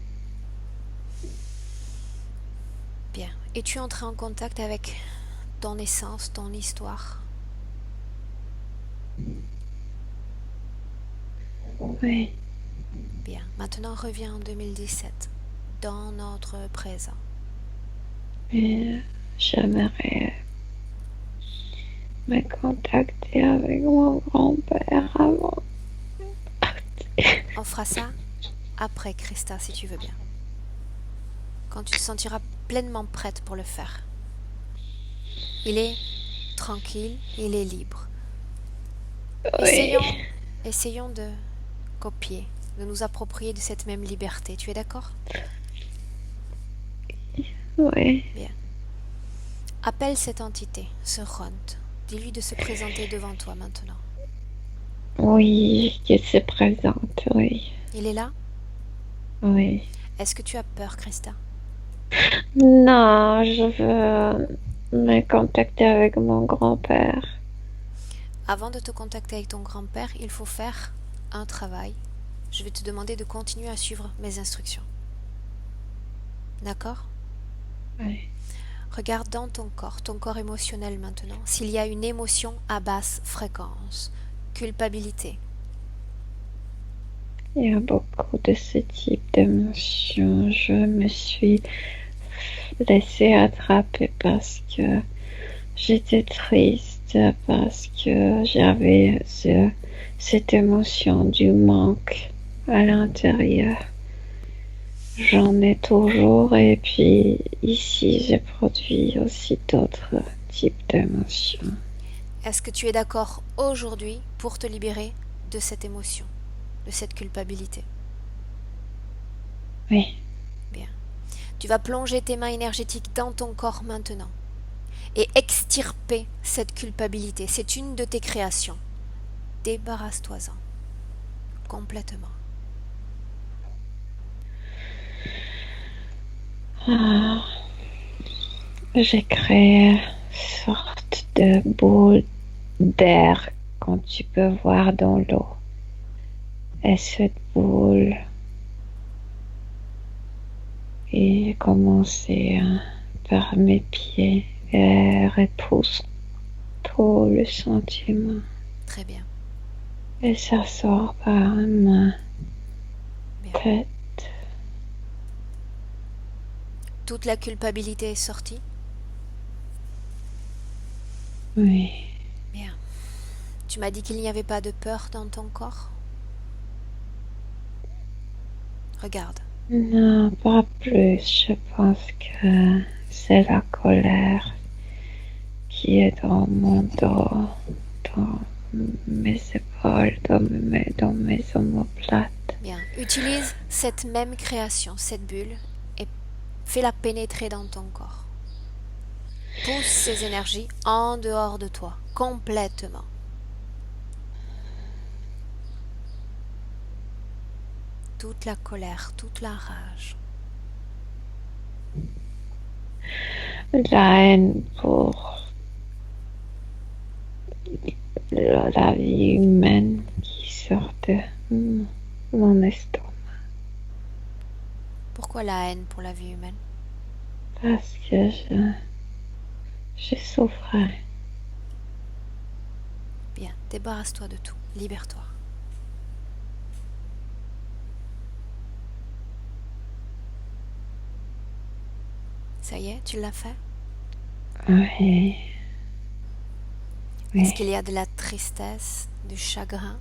Bien. Es-tu entré en contact avec ton essence, ton histoire? oui, Bien. Maintenant, reviens en 2017, dans notre présent. mais j'aimerais me contacter avec mon grand-père avant. On fera ça après, Krista, si tu veux bien. Quand tu te sentiras pleinement prête pour le faire. Il est tranquille, il est libre. Oui, Essayons de copier, de nous approprier de cette même liberté. Tu es d'accord? oui, Bien. Appelle cette entité, ce Ront. Dis-lui de se présenter devant toi maintenant. oui, qu'il se présente, oui, Il est là? oui. Est-ce que tu as peur, Krista? Non, je veux me contacter avec mon grand-père. Avant de te contacter avec ton grand-père, il faut faire un travail. Je vais te demander de continuer à suivre mes instructions. D'accord? Oui, Regarde dans ton corps émotionnel maintenant, s'il y a une émotion à basse fréquence, culpabilité. il y a beaucoup de ce type d'émotions. Je me suis laissée attraper parce que j'étais triste, parce que j'avais cette émotion du manque à l'intérieur. J'en ai toujours et puis ici j'ai produit aussi d'autres types d'émotions. Est-ce que tu es d'accord aujourd'hui pour te libérer de cette émotion, de cette culpabilité? Oui, Bien. Tu vas plonger tes mains énergétiques dans ton corps maintenant et extirper cette culpabilité. C'est une de tes créations. Débarrasse-toi-en complètement. ah, j'ai créé une sorte de boule d'air quand tu peux voir dans l'eau. Et cette boule est commencée par mes pieds et repousse tout le sentiment. Très bien. Et ça sort par ma Bien. tête. Toute la culpabilité est sortie? Oui, Bien. Tu m'as dit qu'il n'y avait pas de peur dans ton corps? Regarde. Non, pas plus. Je pense que c'est la colère qui est dans mon dos, dans mes épaules, dans mes omoplates. Bien. Utilise cette même création, cette bulle, et fais-la pénétrer dans ton corps. Pousse ces énergies en dehors de toi, complètement. Toute la colère, toute la rage. La haine pour la vie humaine qui sort de mon estomac. Pourquoi la haine pour la vie humaine? Parce que je souffrais. Bien, débarrasse-toi de tout, libère-toi. Ça y est, tu l'as fait? Oui. Est-ce qu'il y a de la tristesse, du chagrin?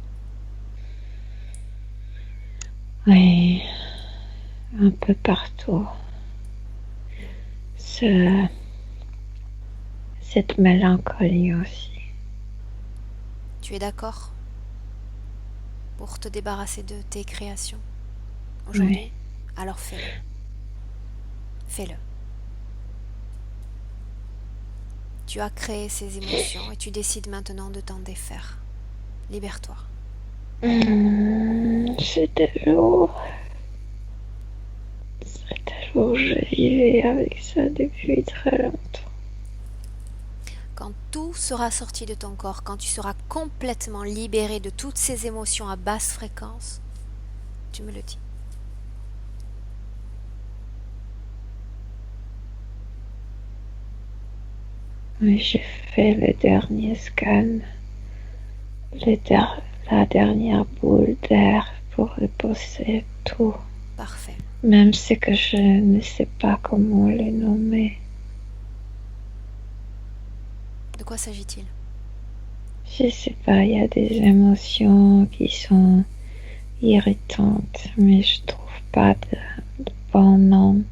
Oui, un peu partout. Cette mélancolie aussi. Tu es d'accord pour te débarrasser de tes créations aujourd'hui? Oui. Alors fais-le. Fais-le. Tu as créé ces émotions et tu décides maintenant de t'en défaire. Libère-toi. C'était lourd. C'était lourd. Je vivais avec ça depuis très longtemps. Quand tout sera sorti de ton corps, quand tu seras complètement libéré de toutes ces émotions à basse fréquence, tu me le dis. Oui, j'ai fait le dernier scan, la dernière boule d'air pour reposer tout. Parfait. Même si que je ne sais pas comment les nommer. De quoi s'agit-il? Je sais pas, il y a des émotions qui sont irritantes, mais je trouve pas de bon nom.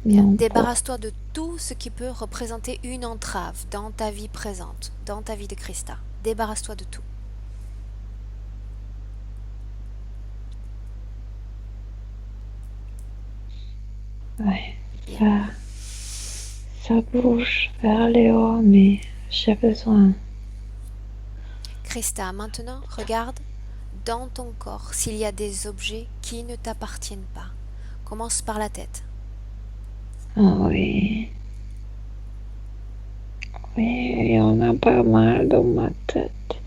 Débarrasse-toi de tout ce qui peut représenter une entrave dans ta vie présente, dans ta vie de Christa. Débarrasse-toi de tout. Ouais, ça bouge vers le haut, mais j'ai besoin. Christa, maintenant, regarde dans ton corps s'il y a des objets qui ne t'appartiennent pas. Commence par la tête. Oh oui. Oui, il y en a pas mal dans ma tête,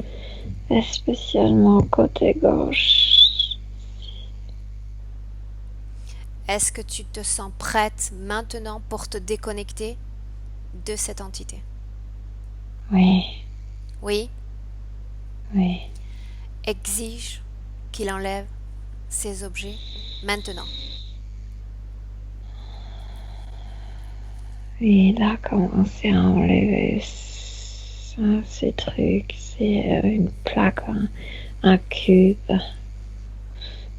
et spécialement côté gauche. Est-ce que tu te sens prête maintenant pour te déconnecter de cette entité? Oui. Oui? Oui. Exige qu'il enlève ces objets maintenant. Oui, il a commencé à enlever ces trucs. C'est une plaque, un cube.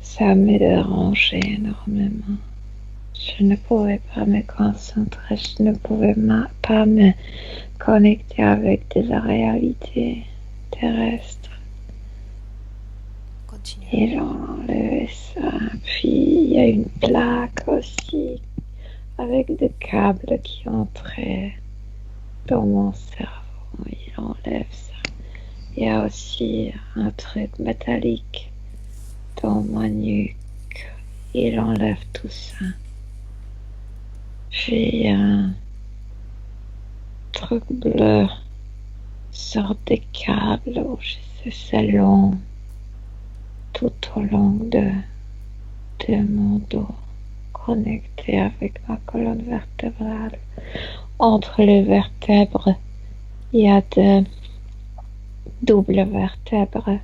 Ça me dérangeait énormément. Je ne pouvais pas me concentrer, je ne pouvais pas me connecter avec de la réalité terrestre. Continue. Ils ont enlevé ça. Puis il y a une plaque aussi avec des câbles qui entraient dans mon cerveau. Ils enlèvent ça. Il y a aussi un truc métallique dans ma nuque. Il enlève tout ça. Puis un truc bleu sort des câbles. C'est long. Tout au long de mon dos, connecté avec ma colonne vertébrale. Entre les vertèbres, il y a de doubles vertèbres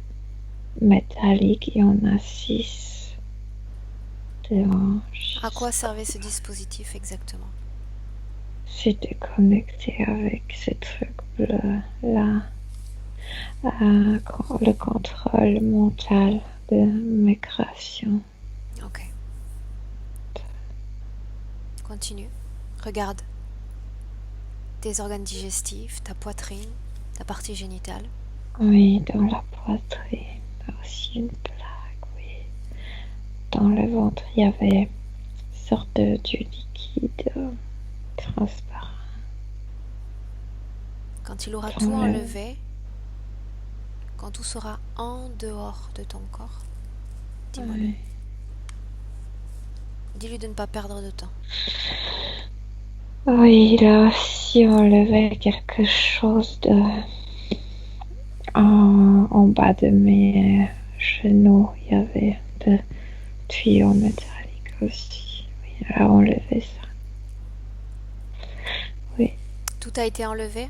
métalliques. Il y en a 6 de hanches. À quoi servait ce dispositif exactement? J'étais connecté avec ce truc bleu là. Le contrôle mental de mes créations. Ok. Continue. Regarde tes organes digestifs, ta poitrine, ta partie génitale. Oui, dans la poitrine, aussi une plaque, oui. Dans le ventre, il y avait une sorte de liquide transparent. Quand il aura Dans tout le- enlevé, quand tout sera en dehors de ton corps, dis-moi-le. Oui. Dis-lui de ne pas perdre de temps. Oui, il a aussi enlevé quelque chose en bas de mes genoux. Il y avait des tuyaux métalliques aussi. Oui, il a enlevé ça. Oui. Tout a été enlevé?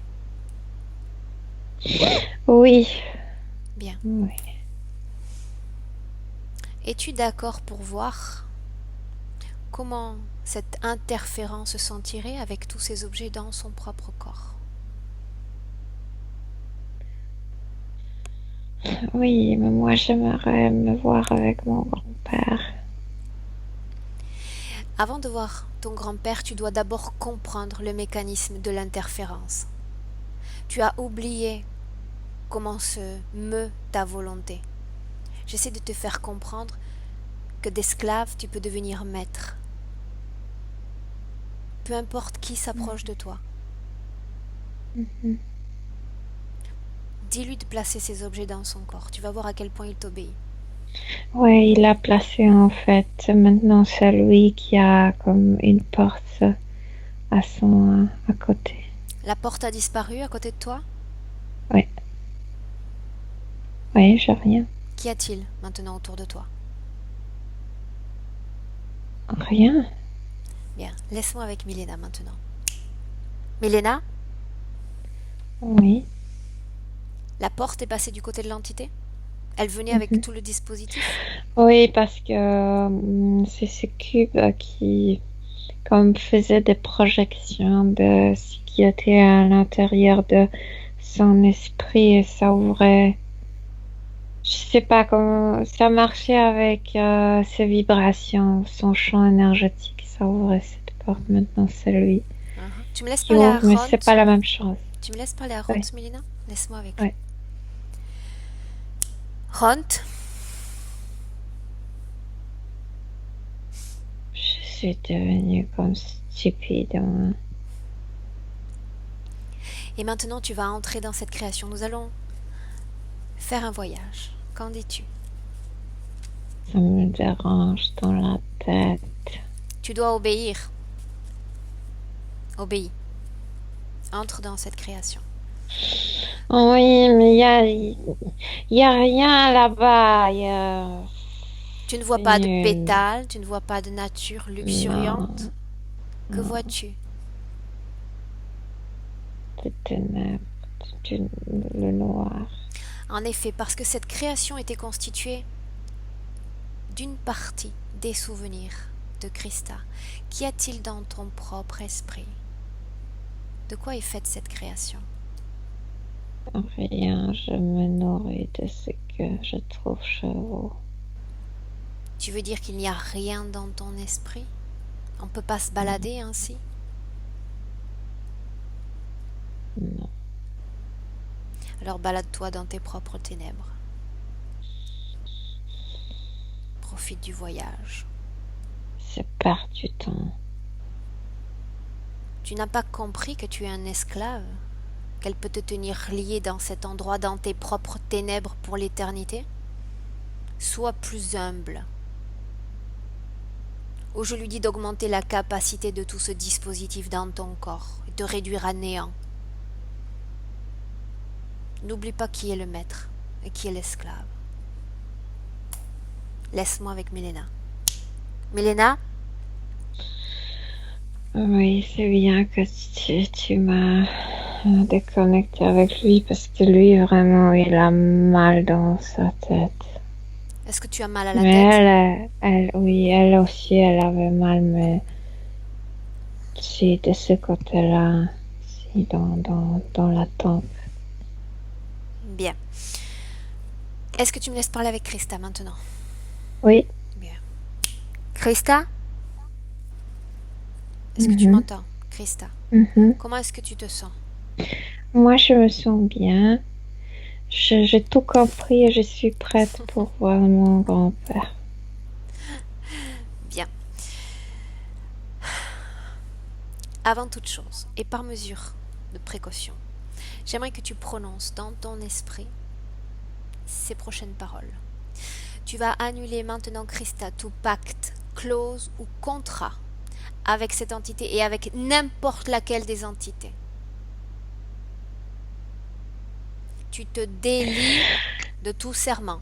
Oui. Bien. Oui. Es-tu d'accord pour voir comment cette interférence se sentirait avec tous ces objets dans son propre corps? Oui, mais moi j'aimerais me voir avec mon grand-père. Avant de voir ton grand-père, tu dois d'abord comprendre le mécanisme de l'interférence. Tu as oublié comment se meut ta volonté. J'essaie de te faire comprendre que d'esclave, tu peux devenir maître. Peu importe qui s'approche de toi. Mhm. Dis-lui de placer ces objets dans son corps. Tu vas voir à quel point il t'obéit. Ouais, il a placé en fait. Maintenant, c'est lui qui a comme une porte à côté. La porte a disparu à côté de toi? Oui, oui, j'ai rien. Qu'y a-t-il maintenant autour de toi? Rien. Bien, laisse-moi avec Milena maintenant. Milena, Oui. la porte est passée du côté de l'entité? Elle venait avec Mhm. tout le dispositif? Oui, parce que c'est ce cube qui comme faisait des projections de ce qui était à l'intérieur de son esprit et ça ouvrait. Je sais pas comment ça marchait avec ses vibrations, son champ énergétique. Ça ouvrait cette porte. Maintenant, c'est lui Tu me laisses qui parler à ouvre, mais c'est pas Ront? la même chose. Tu me laisses parler à Ront, Oui, Milena? Laisse-moi avec lui. oui. Ront, Je suis devenue comme stupide. Hein. et maintenant tu vas entrer dans cette création. Nous allons faire un voyage. Qu'en dis-tu? Ça me dérange dans la tête. Tu dois obéir. Obéis. Entre dans cette création. Oui, mais y a rien là-bas. Tu ne vois C'est pas de nul. pétales, tu ne vois pas de nature luxuriante. Non, Que non, vois-tu? des ténèbres, du- le noir. En effet, parce que cette création était constituée d'une partie des souvenirs de Christa. Qu'y a-t-il dans ton propre esprit? De quoi est faite cette création? Rien, je me nourris de ce que je trouve chez vous. Tu veux dire qu'il n'y a rien dans ton esprit? On ne peut pas se balader ainsi? Non, Alors balade-toi dans tes propres ténèbres. Profite du voyage. c'est perdre du temps. Tu n'as pas compris que tu es un esclave? Qu'elle peut te tenir lié dans cet endroit, dans tes propres ténèbres pour l'éternité? Sois plus humble. Ou je lui dis d'augmenter la capacité de tout ce dispositif dans ton corps et de réduire à néant. N'oublie pas qui est le maître et qui est l'esclave. Laisse-moi avec Milena. Milena, Oui, c'est bien que tu m'as déconnecté avec lui parce que lui, vraiment, il a mal dans sa tête. est-ce que tu as mal à la Mais tête? oui, elle aussi, elle avait mal, mais si de ce côté-là, si dans la tempe. Bien. Est-ce que tu me laisses parler avec Christa maintenant? Oui, Bien. Christa, Est-ce que tu Mhm, m'entends, Krista? mhm. Comment est-ce que tu te sens? Moi, je me sens bien. J'ai tout compris et je suis prête pour voir mon grand-père. Bien. Avant toute chose, et par mesure de précaution, j'aimerais que tu prononces dans ton esprit ces prochaines paroles. Tu vas annuler maintenant, Christa, tout pacte, clause ou contrat avec cette entité et avec n'importe laquelle des entités. Tu te délies de tout serment.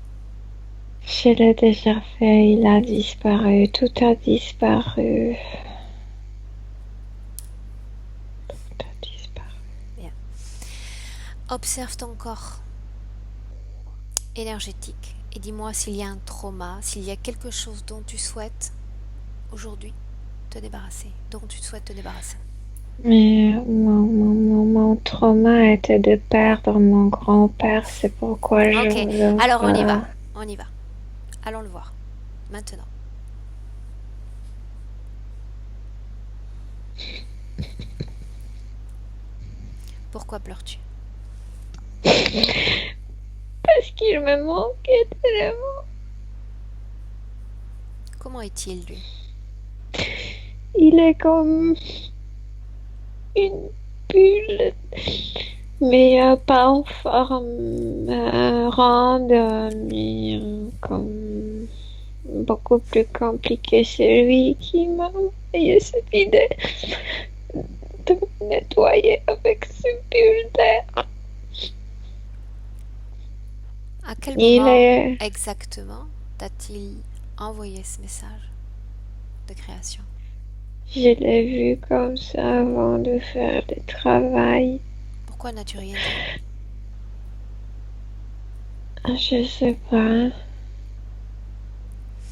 Je l'ai déjà fait, il a disparu, tout a disparu. Tout a disparu. Bien. Observe ton corps énergétique et dis-moi s'il y a un trauma, s'il y a quelque chose dont tu souhaites aujourd'hui te débarrasser, dont tu souhaites te débarrasser. Mais mon trauma était de perdre mon grand-père, c'est pourquoi je Ok, veux alors on y va, pas. on y va. Allons le voir, maintenant. Pourquoi pleures-tu? Parce qu'il me manquait tellement. Comment est-il, lui? Il est comme une bulle, mais pas en forme ronde, mais comme beaucoup plus compliqué. C'est lui qui m'a envoyé cette idée de me nettoyer avec ce bulle d'air. À quel Il moment est... exactement t'a-t-il envoyé ce message de création? Je l'ai vu comme ça avant de faire le travail. Pourquoi n'as-tu rien dit? Je sais pas.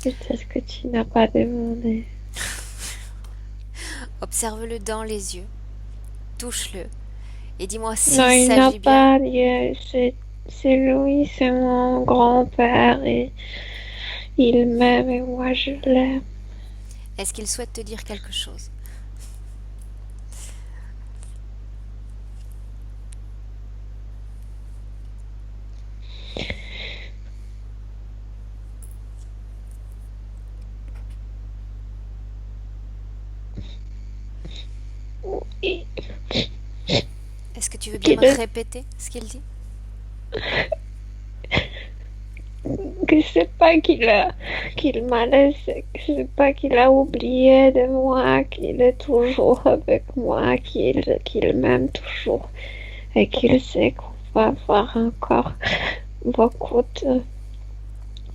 Peut-être que tu n'as pas demandé. Observe-le dans les yeux, touche-le et dis-moi Non, s'il il n'a s'agit bien. pas lieu. C'est lui, c'est mon grand-père et il m'aime et moi je l'aime. Est-ce qu'il souhaite te dire quelque chose? Et Est-ce que tu veux bien qu'il me répéter ce qu'il dit? que c'est pas qu'il m'a laissé, que c'est pas qu'il a oublié de moi, qu'il est toujours avec moi, qu'il m'aime toujours et qu'il sait qu'on va avoir encore beaucoup de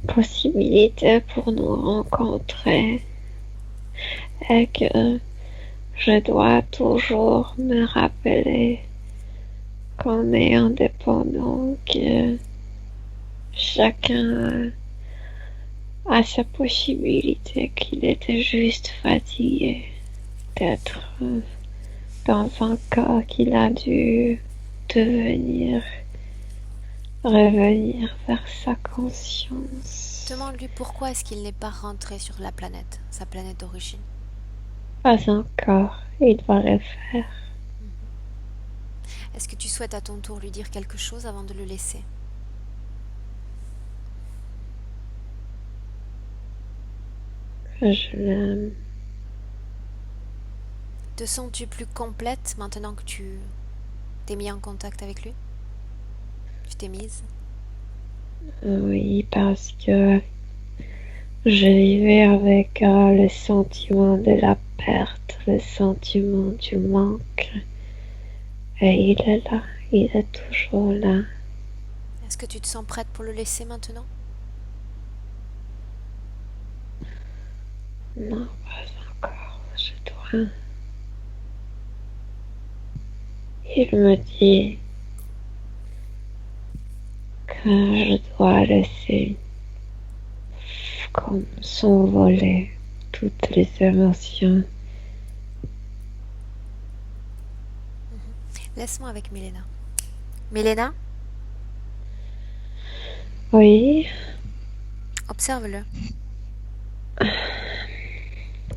possibilités pour nous rencontrer et que je dois toujours me rappeler qu'on est indépendant, que chacun a sa possibilité, qu'il était juste fatigué d'être dans un cas qu'il a dû devenir, revenir vers sa conscience. Demande-lui pourquoi est-ce qu'il n'est pas rentré sur la planète, sa planète d'origine. Pas encore, il va le faire. Est-ce que tu souhaites à ton tour lui dire quelque chose avant de le laisser? Je l'aime. Te sens-tu plus complète maintenant que tu t'es mis en contact avec lui? Tu t'es mise? Oui, parce que je vivais avec le sentiment de la perte, le sentiment du manque. Et il est là, il est toujours là. Est-ce que tu te sens prête pour le laisser maintenant? Non, pas encore, je dois. Il me dit que je dois laisser comme s'envoler toutes les émotions. Laisse-moi avec Milena. Milena, Oui, observe-le.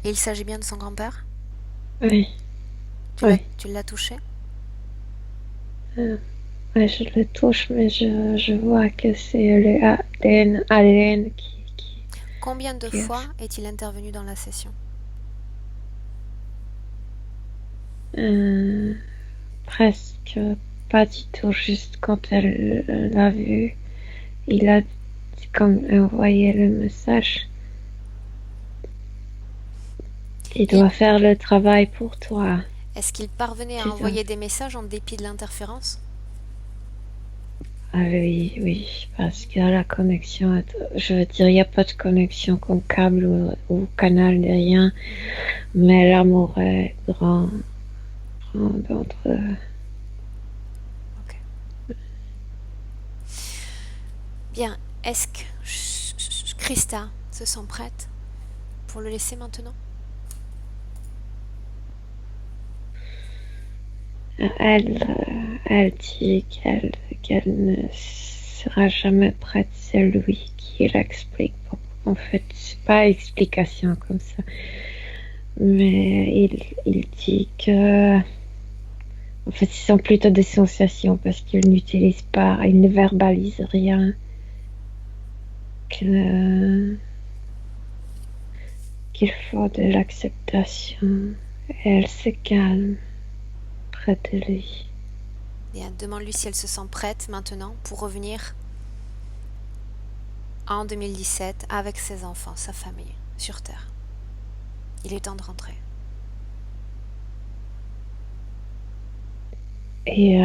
Il s'agit bien de son grand-père? Oui, Tu l'as, oui. tu l'as touché? Euh, ouais, je le touche, mais je vois que c'est le ADN Combien de qui fois est-il intervenu dans la session? euh, presque pas du tout, juste quand elle l'a vu, il a comme envoyé le message. Il Il- doit faire le travail pour toi. Est-ce qu'il parvenait à Tu dois. envoyer des messages en dépit de l'interférence? Ah oui, oui, parce que la connexion, je veux dire, il n'y a pas de connexion comme câble ou canal ni rien, Mhm. mais l'amour est grand, grand entre eux. Ok. Bien. Est-ce que Krista se sent prête pour le laisser maintenant? Elle dit qu'elle ne sera jamais prête, c'est lui qui l'explique. En fait, c'est pas explication comme ça, mais il dit que, en fait, ce sont plutôt des sensations parce qu'il n'utilise pas, il ne verbalise rien, que, qu'il faut de l'acceptation. Et elle se calme près de lui. Bien. Demande-lui si elle se sent prête maintenant pour revenir en 2017 avec ses enfants, sa famille, sur Terre. Il est temps de rentrer. Et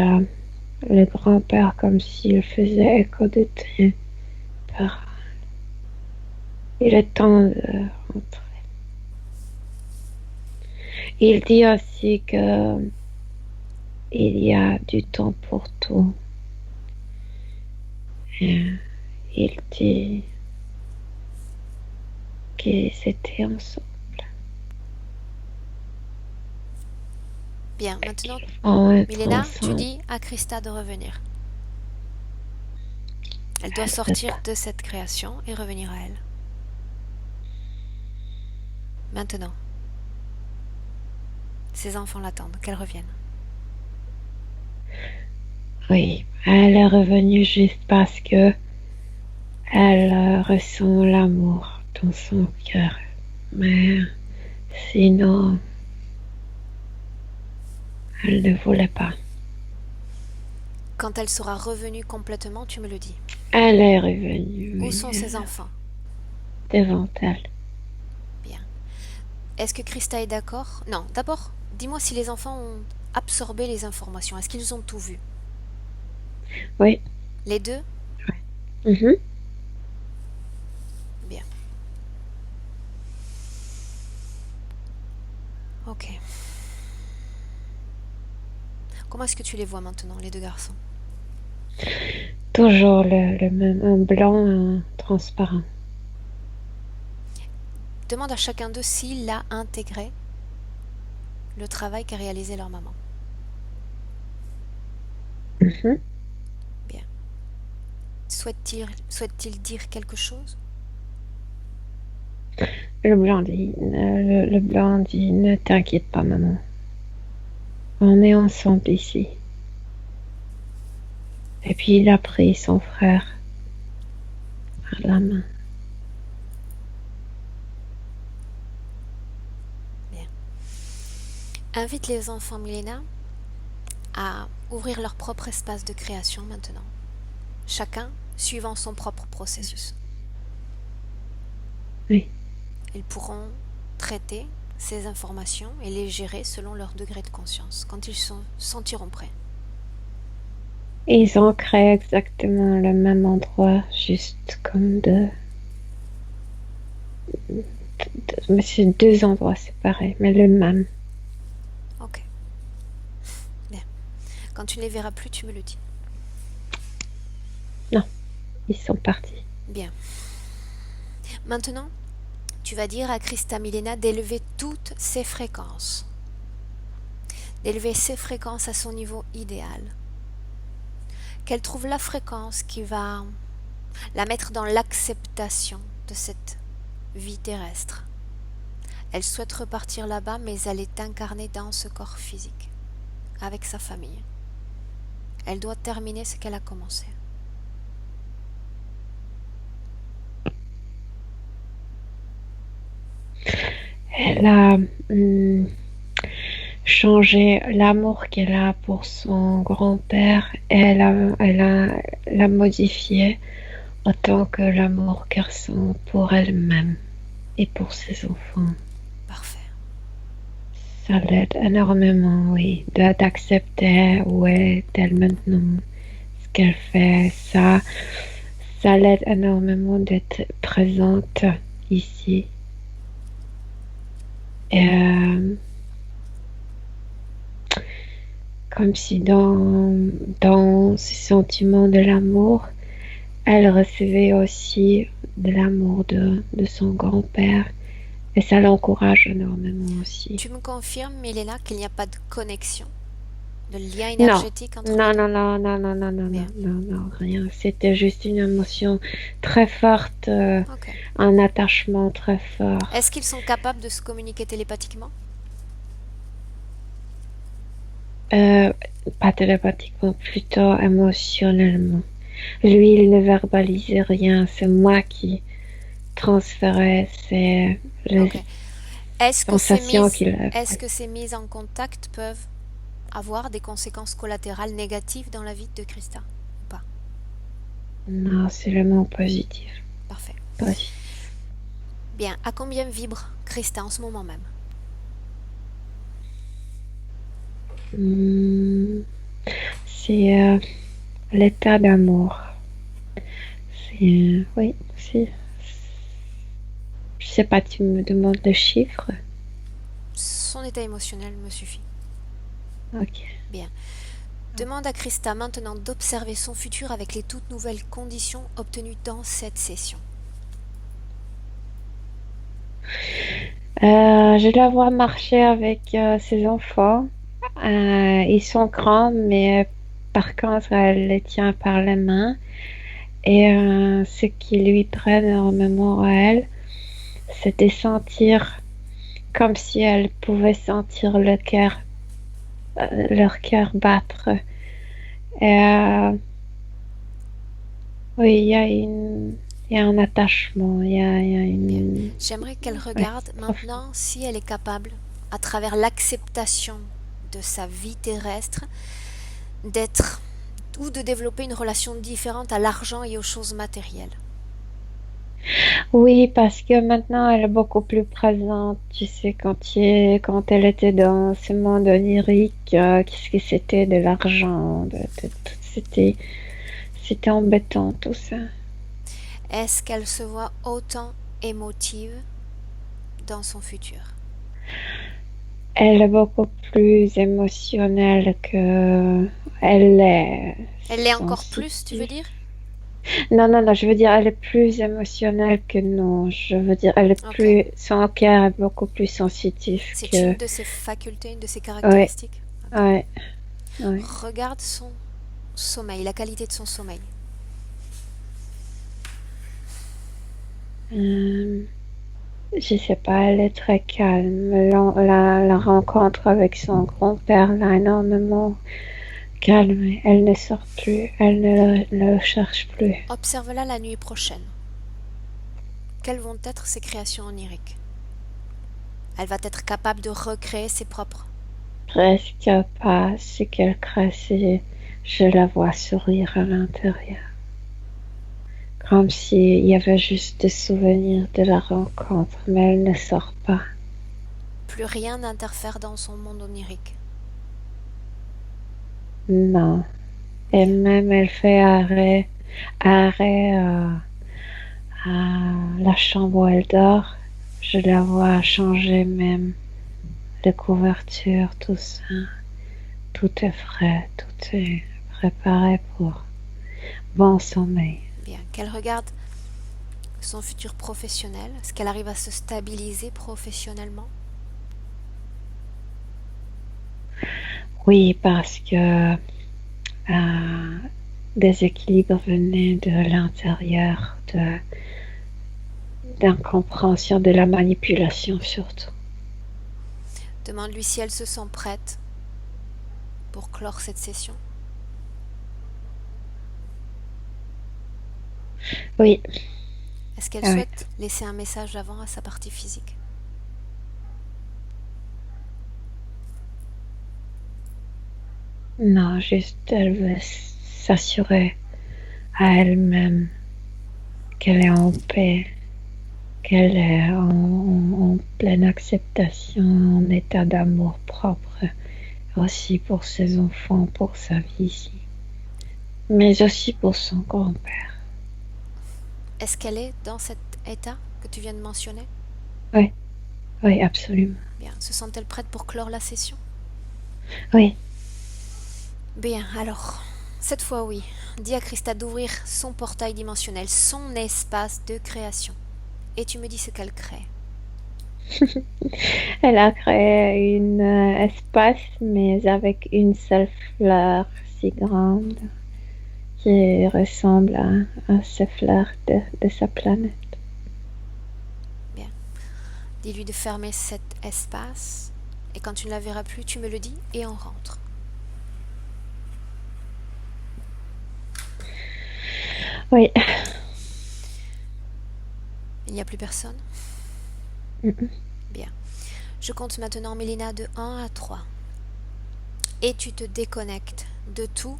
le grand-père, comme s'il faisait écho de tes paroles. Il est temps de rentrer. Il dit aussi que il y a du temps pour tout. Et il dit qu'ils étaient ensemble. Bien. Maintenant, Qu'ils vont être Milena, tu ensemble. dis à Krista de revenir. Elle doit Elle sortir répond. de cette création et revenir à elle. Maintenant. Ses enfants l'attendent, qu'elle revienne. Oui, elle est revenue juste parce que elle ressent l'amour dans son cœur. Mais sinon, elle ne voulait pas. Quand elle sera revenue complètement, tu me le dis. Elle est revenue, Où oui, sont ses enfants? devant elle. Bien. Est-ce que Krista est d'accord? Non, d'abord, dis-moi si les enfants ont absorbé les informations. Est-ce qu'ils ont tout vu? Oui. Les deux? Mhm. Bien. Ok. Comment est-ce que tu les vois maintenant, les deux garçons? Toujours le même, un blanc, un transparent. Demande à chacun d'eux s'il a intégré le travail qu'a réalisé leur maman. Mhm. Bien. Souhaite-t-il dire quelque chose? Le blanc dit, ne t'inquiète pas, maman. On est ensemble ici. Et puis il a pris son frère par la main. Bien. Invite les enfants, Milena, à ouvrir leur propre espace de création maintenant. Chacun suivant son propre processus. Oui. Ils pourront traiter ces informations et les gérer selon leur degré de conscience quand ils se sentiront prêts. Ils ont créé exactement le même endroit, juste comme mais c'est deux endroits séparés, mais le même. Ok. Bien. Quand tu ne les verras plus, tu me le dis. Non, ils sont partis. Bien. Maintenant, tu vas dire à Krista Milena d'élever toutes ses fréquences. D'élever ses fréquences à son niveau idéal. Qu'elle trouve la fréquence qui va la mettre dans l'acceptation de cette vie terrestre. Elle souhaite repartir là-bas, mais elle est incarnée dans ce corps physique, avec sa famille. Elle doit terminer ce qu'elle a commencé. Elle a changé l'amour qu'elle a pour son grand-père. Elle a modifié autant que l'amour qu'elle ressent pour elle-même et pour ses enfants. Parfait. Ça l'aide énormément, oui, d'accepter où est-elle maintenant, ce qu'elle fait. Ça l'aide énormément d'être présente ici. Comme si dans ces sentiments de l'amour, elle recevait aussi de l'amour de son grand-père. Et ça l'encourage énormément aussi. Tu me confirmes, Milena, qu'il n'y a pas de connexion, de lien Non, énergétique entre non, les deux? non, non, non, non, non, non, Bien. non, non, non, rien. C'était juste une émotion très forte, Ok. un attachement très fort. Est-ce qu'ils sont capables de se communiquer télépathiquement? Pas télépathiquement, plutôt émotionnellement. Lui, il ne verbalisait rien, c'est moi qui transférais les Ok. Est-ce que sensations qu'il avait. est-ce que ces mises en contact peuvent avoir des conséquences collatérales négatives dans la vie de Christa ou pas? Non, c'est le mot positif. Parfait. Positif. Bien. À combien vibre Christa en ce moment même? C'est l'état d'amour. Oui, c'est. Je sais pas, tu me demandes le chiffre. Son état émotionnel me suffit. Ok. Bien. Demande à Christa maintenant d'observer son futur avec les toutes nouvelles conditions obtenues dans cette session. Je la vois marcher avec ses enfants. Ils sont grands, mais par contre, elle les tient par les mains. Et ce qui lui prenne énormément à elle, c'est de sentir comme si elle pouvait sentir leur cœur battre. Et oui, il y a un attachement, il y a une. J'aimerais qu'elle regarde maintenant si elle est capable, à travers l'acceptation de sa vie terrestre, d'être ou de développer une relation différente à l'argent et aux choses matérielles. Oui, parce que maintenant elle est beaucoup plus présente. Tu sais, quand elle était dans ce monde onirique, qu'est-ce que c'était de l'argent, c'était embêtant tout ça. Est-ce qu'elle se voit autant émotive dans son futur? Elle est beaucoup plus émotionnelle que elle est. Elle l'est encore sensitive. plus, tu veux dire? Non, non, non, je veux dire, elle est plus émotionnelle que nous. Je veux dire, elle est Ok. plus, son cœur est beaucoup plus sensitif C'est que. une de ses facultés, une de ses caractéristiques. Ouais, ouais. Regarde son sommeil, la qualité de son sommeil. Je sais pas, elle est très calme. La rencontre avec son grand-père l'a énormément calmée. Elle ne sort plus, elle ne le cherche plus. Observe-la la nuit prochaine. Quelles vont être ses créations oniriques? Elle va être capable de recréer ses propres. Presque pas ce qu'elle crée, je la vois sourire à l'intérieur. Comme s'il y avait juste des souvenirs de la rencontre, mais elle ne sort pas. Plus rien n'interfère dans son monde onirique. Non. Et même elle fait arrêt à la chambre où elle dort. Je la vois changer même les couvertures, tout ça. Tout est frais, tout est préparé pour bon sommeil. Bien, qu'elle regarde son futur professionnel. Est-ce qu'elle arrive à se stabiliser professionnellement? Oui, parce que des équilibres venaient de l'intérieur, d'incompréhension, de la manipulation surtout. Demande-lui si elle se sent prête pour clore cette session. Oui, Est-ce qu'elle ouais. souhaite laisser un message avant à sa partie physique? Non, juste elle veut s'assurer à elle-même qu'elle est en paix, qu'elle est en pleine acceptation, en état d'amour propre, aussi pour ses enfants, pour sa vie ici, mais aussi pour son grand-père. Est-ce qu'elle est dans cet état que tu viens de mentionner? Oui, oui, absolument. Bien. Se sent-elle prête pour clore la session? Oui, Bien, alors, cette fois oui. Dis à Christa d'ouvrir son portail dimensionnel, son espace de création. Et tu me dis ce qu'elle crée. elle a créé un espace, mais avec une seule fleur si grande qui ressemble à ces fleurs de sa planète. Bien. Dis-lui de fermer cet espace. Et quand tu ne la verras plus, tu me le dis et on rentre. Oui. Il n'y a plus personne? Bien. Je compte maintenant, Mélina, de 1 à 3. Et tu te déconnectes de tout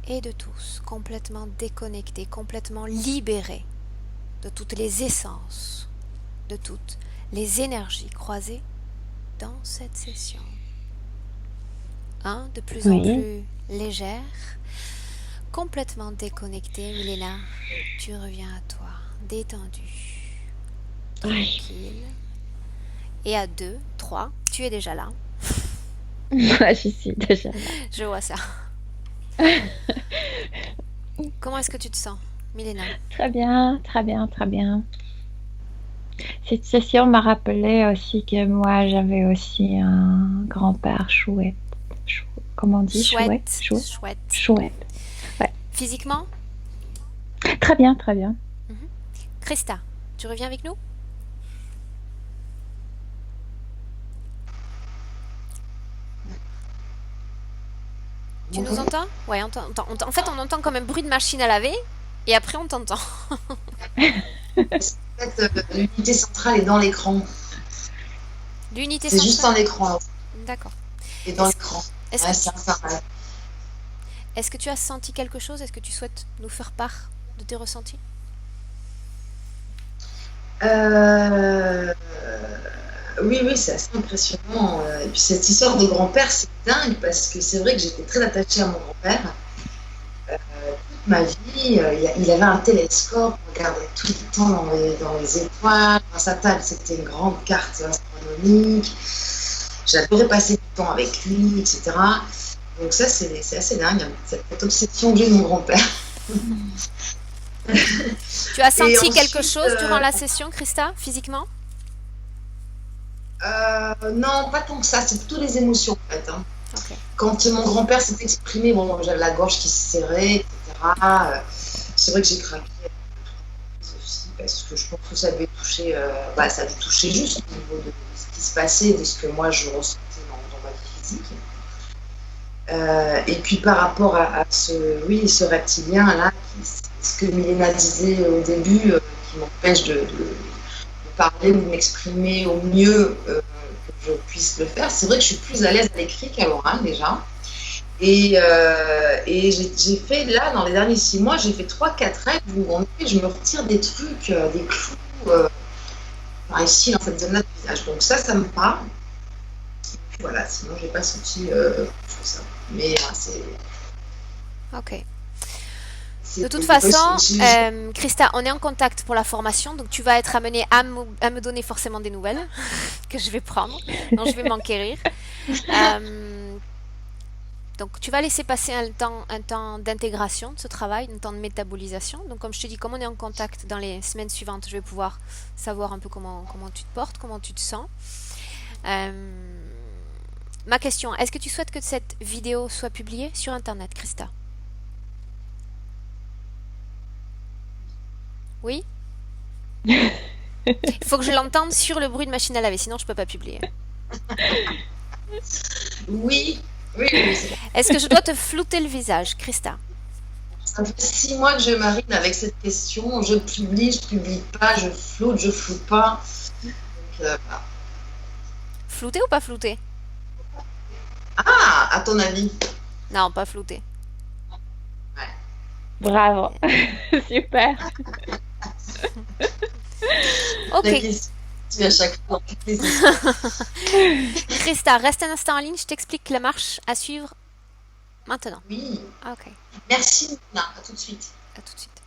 et de tous. Complètement déconnecté, complètement libéré de toutes les essences, de toutes les énergies croisées dans cette session. 1. De plus en Oui. plus légère, complètement déconnectée, Milena, tu reviens à toi, détendue, tranquille. Et à 2, 3, tu es déjà là. Moi, je suis déjà là. Je vois ça. Comment est-ce que tu te sens, Milena? Très bien, très bien, très bien. Cette session m'a rappelé aussi que moi, j'avais aussi un grand-père chouette. Comment on dit? Chouette, Chouette. chouette. Chouette. Ouais. Physiquement? Très bien, très bien. Christa, tu reviens avec nous? Tu nous entends? Ouais, on t'entend. En fait, on entend comme un bruit de machine à laver et après on t'entend. En fait, l'unité centrale est dans l'écran. L'unité C'est juste centrale? un écran. D'accord. Et dans l'écran. Est-ce Ouais, que, c'est infernal. est-ce que tu as senti quelque chose? Est-ce que tu souhaites nous faire part de tes ressentis? Oui, oui, c'est assez impressionnant. Et puis cette histoire de grand-père, c'est dingue parce que c'est vrai que j'étais très attachée à mon grand-père. Toute ma vie, il avait un télescope, on regardait tout le temps dans les étoiles. Dans sa table, c'était une grande carte astronomique. J'adorais passer du temps avec lui, etc. Donc ça, c'est assez dingue, hein, cette obsession que j'ai de mon grand-père. Tu as senti ensuite, quelque chose durant la session, Christa, physiquement? Non, pas tant que ça, c'est plutôt les émotions en fait. Hein. Ok. Quand mon grand-père s'est exprimé, bon, j'avais la gorge qui se serrait, etc. C'est vrai que j'ai craqué aussi parce que je pense que ça devait toucher, ça devait toucher juste au niveau de ce qui se passait, de ce que moi je ressentais dans ma vie physique. Et puis par rapport à ce reptilien là, ce que Milena disait au début, qui m'empêche de parler ou de m'exprimer au mieux que je puisse le faire. C'est vrai que je suis plus à l'aise à l'écrit qu'à l'oral déjà. Et j'ai fait là, dans les derniers 6 mois, j'ai fait 3-4 règles où en effet je me retire des trucs, des clous, par ici dans cette zone-là du visage. Donc ça me parle. Voilà, sinon j'ai pas senti plus que ça. Mais c'est. Ok. De toute façon, Christa, on est en contact pour la formation, donc tu vas être amenée à me donner forcément des nouvelles que je vais prendre, dont je vais m'enquérir. Donc tu vas laisser passer un temps d'intégration de ce travail, un temps de métabolisation. Donc comme je te dis, comme on est en contact dans les semaines suivantes, je vais pouvoir savoir un peu comment tu te portes, comment tu te sens. Ma question, est-ce que tu souhaites que cette vidéo soit publiée sur Internet, Christa? Oui? Il faut que je l'entende sur le bruit de machine à laver, sinon je peux pas publier. Oui, oui, oui. Est-ce que je dois te flouter le visage, Christa? Ça fait 6 mois que je marine avec cette question. Je publie pas, je floute pas. Donc, voilà. Flouter ou pas flouter? Ah, à ton avis? Non, pas flouter. Ouais. Bravo. Super. Ok, La question à chaque fois dans toutes les histoires. Christa, reste un instant en ligne, je t'explique la marche à suivre maintenant. Oui. Ok, Merci, Nina. À tout de suite. à tout de suite.